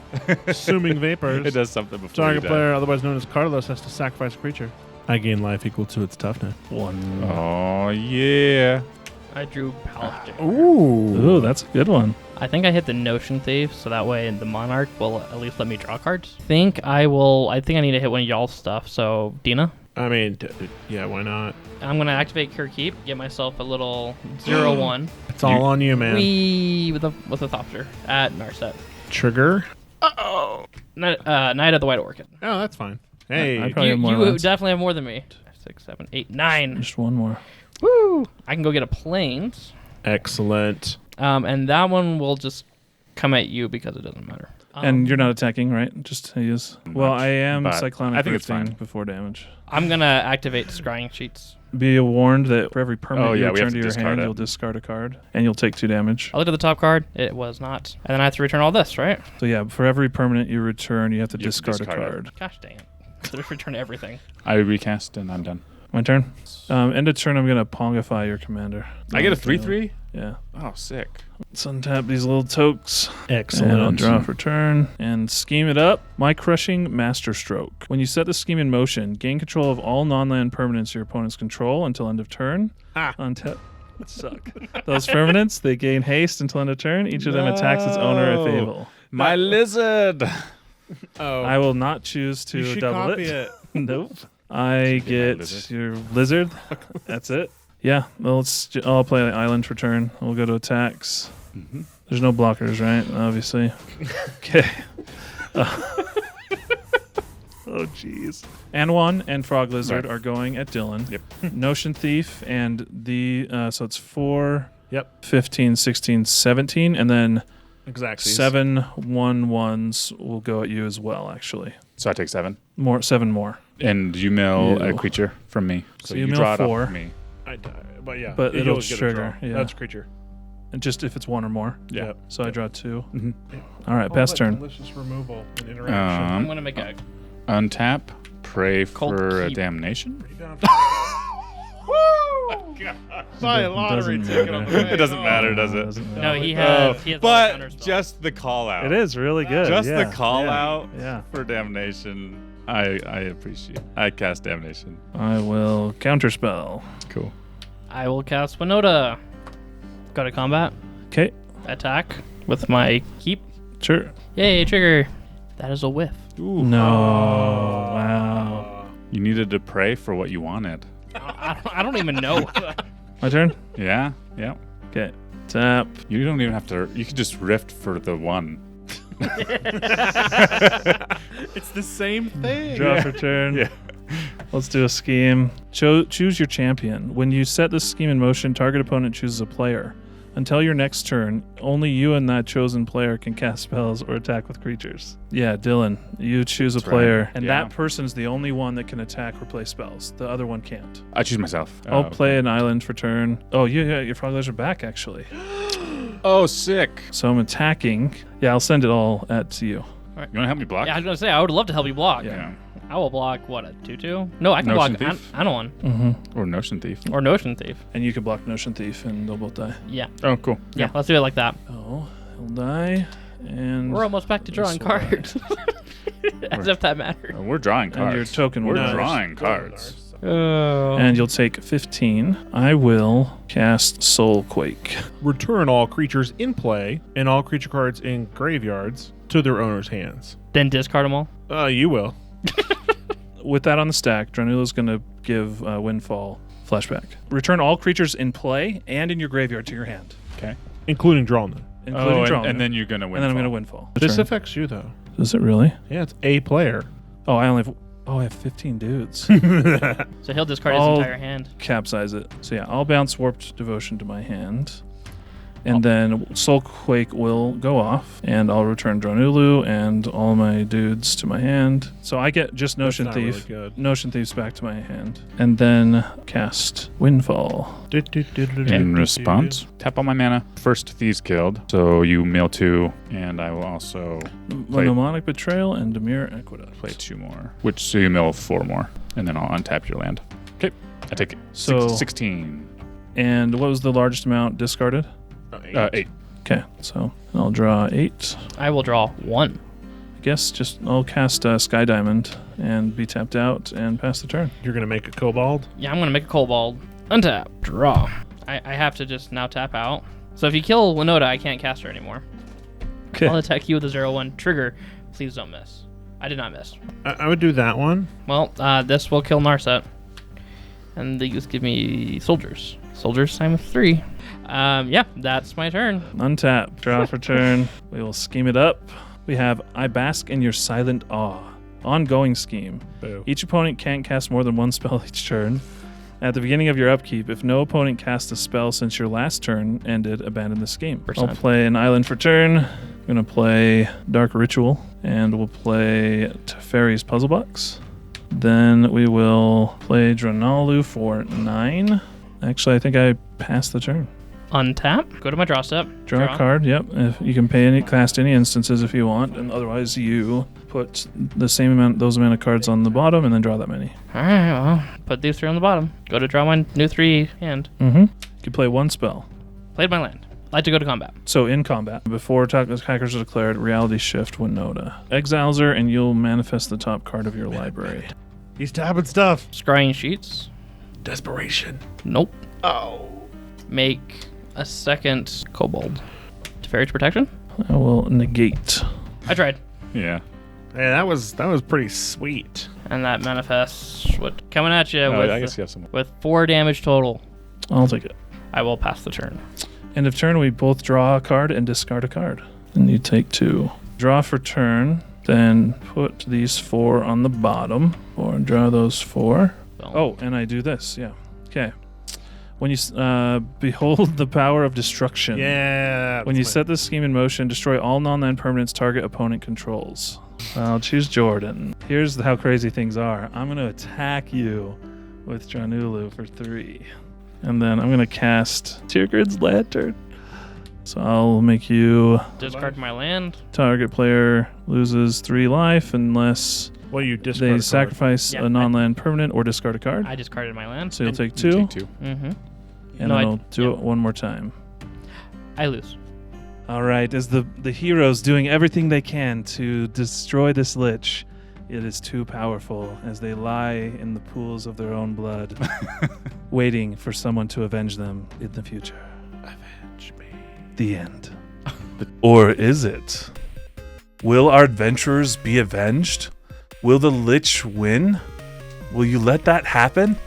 Assuming vapors. It does something before Target you die. player, otherwise known as Carlos, has to sacrifice a creature. I gain life equal to its toughness. 1. Oh yeah. I drew Paladin. Ooh, that's a good one. I think I hit the Notion Thief, so that way the Monarch will at least let me draw cards. I think I need to hit one of y'all's stuff, so Dina. I mean, yeah, why not? I'm going to activate Cure Keep, get myself a little 0-1. It's all on you, man. Wee with a Thopter at Narset. Trigger. Uh-oh. Knight of the White Orchid. Oh, that's fine. Hey. I probably have more You lands. definitely have more than me. 5, 6, 7, 8, 9. Just one more. Woo! I can go get a Plains. Excellent. And that one will just come at you because it doesn't matter. And you're not attacking, right? Just to use. Well, I am but Cyclonic I think it's Drifting fine. before damage. I'm going to activate Scrying Sheets. Be warned that for every permanent you we return have to to your discard hand, it. you'll discard a card, and you'll take 2 damage. I looked at the top card. It was not. And then I have to return all this, right? So yeah, for every permanent you return, you have to You have to discard a discard it. card. Gosh dang it. So just return everything. I recast and I'm done. My turn. End of turn, I'm gonna Pongify your commander. I get a 3/3. Yeah. Oh, sick. Let's untap these little tokes. Excellent. And I'll draw for turn and scheme it up. My Crushing Masterstroke. When you set the scheme in motion, gain control of all non-land permanents your opponents control until end of turn. Untap. Suck. Those permanents, they gain haste until end of turn. Each of them attacks its owner if No. able. My lizard. Oh, I will not choose you to should double copy it. it. Nope. I get lizard. your lizard. That's it. Yeah. Well, I'll play Island for turn. We'll go to attacks. Mm-hmm. There's no blockers, right? Obviously. Okay. Oh, jeez. Anowon and Frog Lizard Right. are going at Dylan. Yep. Notion Thief and so it's 4, Yep. 15, 16, 17, and then Exactly. 7 1/1s will go at you as well, actually. So I take 7. 7 more. And you mill a Ew. creature from me. So you mill draw it 4. off from me. I die. But yeah. But you'll it'll get a trigger, draw. yeah. That's creature. And just if it's 1 or more. Yeah. Yep. So I draw 2. Mm-hmm. All right, pass turn. Delicious removal and interaction. I'm Um, going to make a... Untap. Pray Cold for a keep. damnation. Buy a lottery Doesn't ticket on the matter. way. It doesn't matter, does it? Doesn't No, matter. he has a but counterspell. just the call out. It is really good. Just yeah, the call yeah, out Yeah. for damnation. I appreciate. I cast damnation. I will counterspell. Cool. I will cast Winota. Go to combat. Okay, Attack with my keep. sure. Yay, trigger. That is a whiff. No. Wow. You needed to pray for what you wanted. I don't even know. My turn? Yeah. Yeah. Okay. Tap. You don't even have to. You could just rift for the 1. It's the same thing. Draw for turn. Yeah. Let's do a scheme. Choose your champion. When you set this scheme in motion, target opponent chooses a player. Until your next turn, only you and that chosen player can cast spells or attack with creatures. Yeah, Dylan, you choose a That's player, right. and Yeah. that person's the only one that can attack or play spells. The other one can't. I choose myself. I'll play an island for turn. Oh, your frog lizard back, actually. Oh, sick. So I'm attacking. Yeah, I'll send it all to you. You want to help me block? Yeah, I was gonna say I would love to help you block. Yeah. I will block what, a 2/2? No, I can Notion block Thief? Anowon Mm-hmm. Or Notion Thief. or Notion Thief. And you can block Notion Thief, and they'll both die. Yeah. Oh, cool. Yeah, let's do it like that. Oh, he'll die. And We're almost back to drawing this will cards. As if that mattered. We're drawing cards. And your token We're will die. drawing cards. Oh. And you'll take 15. I will cast Soulquake. Return all creatures in play and all creature cards in graveyards to their owner's hands. Then discard them all. You will. With that on the stack, Dralnu's going to give Windfall flashback. Return all creatures in play and in your graveyard to your hand, Okay. Including Dralnu. including Dralnu. and then you're going to win. And then I'm going to Windfall. This Turn. affects you, though. Does it really? Yeah, it's a player. Oh, I have 15 dudes. So he'll discard his All- entire hand. Capsize it. So yeah, I'll bounce Warped Devotion to my hand. And then Soulquake will go off, and I'll return Dralnu and all my dudes to my hand. So I get just Notion That's not Thief. really good. Notion Thieves back to my hand. And then cast Windfall. In response, tap on my mana. First Thieves killed. So you mail 2, and I will also play Mnemonic Betrayal and Demir Aqueduct. 2 more. So you mill 4 more, and then I'll untap your land. Okay, I take it. So- 16. And what was the largest amount discarded? 8. Okay, so I'll draw 8. I will draw 1. I guess I'll cast Sky Diamond and be tapped out and pass the turn. You're going to make a kobold? Yeah, I'm gonna make a kobold. Untap. Draw. I have to just now tap out. So if you kill Winota, I can't cast her anymore. Okay. I'll attack you with a 0/1 trigger. Please don't miss. I did not miss. I would do that one. Well, this will kill Narset. And these give me soldiers. Soldiers time 3. Yeah, that's my turn. Untap, draw for turn. We will scheme it up. We have I Bask in Your Silent Awe. Ongoing scheme. Boo. Each opponent can't cast more than one spell each turn. At the beginning of your upkeep, if no opponent casts a spell since your last turn ended, abandon the scheme. I'll play an island for turn. I'm going to play Dark Ritual, and we'll play Teferi's Puzzle Box. Then we will play Dralnu for 9. Actually, I think I passed the turn. Untap. Go to my draw step. Draw a card, yep. If you can cast any instances if you want, and otherwise you put those amount of cards on the bottom and then draw that many. Alright, well, put these 3 on the bottom. Go to draw my new 3 hand. Mm-hmm. You can play one spell. Played my land. Like to go to combat. So in combat, before attackers are declared, Reality Shift Winota. Exiles her and you'll manifest the top card of your library. He's tapping stuff. Scrying sheets. Desperation. Nope. Oh. Make a second kobold. Teferi's protection? I will negate. I tried. Yeah. Hey, that was pretty sweet. And that manifests what coming at you I guess you have some. with 4 damage total. I'll take it. I will pass the turn. End of turn, we both draw a card and discard a card. And you take 2. Draw for turn, then put these 4 on the bottom. Or draw those 4. Boom. Oh, and I do this, yeah. Okay. When you behold the power of destruction. Yeah. When you set this scheme in motion, destroy all non-land permanents target opponent controls. I'll choose Jordan. Here's how crazy things are. I'm going to attack you with Dralnu for 3. And then I'm going to cast Tyrgrid's Lantern. So I'll make you Discard my land. target player loses 3 life unless Well, you discard they a card. sacrifice Yeah, a non-land permanent or discard a card. I discarded my land. So you'll take You 2. take 2. Mm-hmm. And No, then I- I'll do it one more time. I lose. All right, as the heroes doing everything they can to destroy this lich, it is too powerful as they lie in the pools of their own blood, waiting for someone to avenge them in the future. Avenge me. The end. Or is it? Will our adventurers be avenged? Will the lich win? Will you let that happen?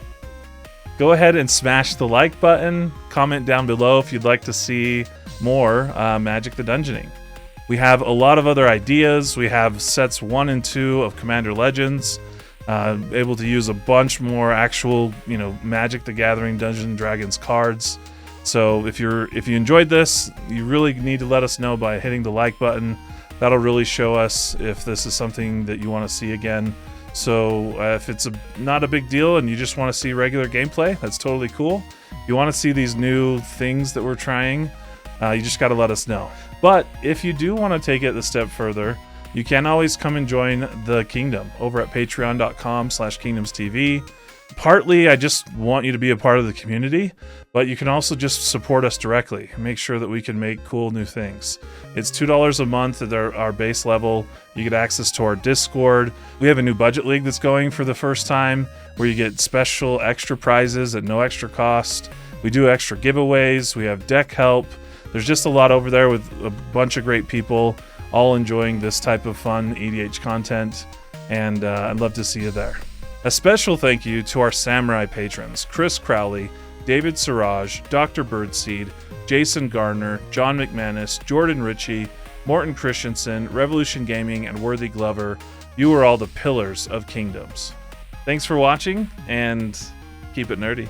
Go ahead and smash the like button. Comment down below if you'd like to see more Magic the Dungeoning. We have a lot of other ideas. We have sets 1 and 2 of Commander Legends, able to use a bunch more actual, Magic the Gathering Dungeons and Dragons cards. So if you enjoyed this, you really need to let us know by hitting the like button. That'll really show us if this is something that you want to see again. So if it's not a big deal and you just want to see regular gameplay, that's totally cool. You want to see these new things that we're trying, You just got to let us know. But if you do want to take it a step further, you can always come and join the Kingdom over at patreon.com/KingdomsTV. Partly, I just want you to be a part of the community, but you can also just support us directly and make sure that we can make cool new things. It's $2 a month at our base level. You get access to our Discord. We have a new budget league that's going for the first time where you get special extra prizes at no extra cost. We do extra giveaways. We have deck help. There's just a lot over there with a bunch of great people all enjoying this type of fun EDH content, and I'd love to see you there. A special thank you to our Samurai patrons, Chris Crowley, David Siraj, Dr. Birdseed, Jason Gardner, John McManus, Jordan Ritchie, Morton Christensen, Revolution Gaming, and Worthy Glover. You are all the pillars of Kingdoms. Thanks for watching, and keep it nerdy.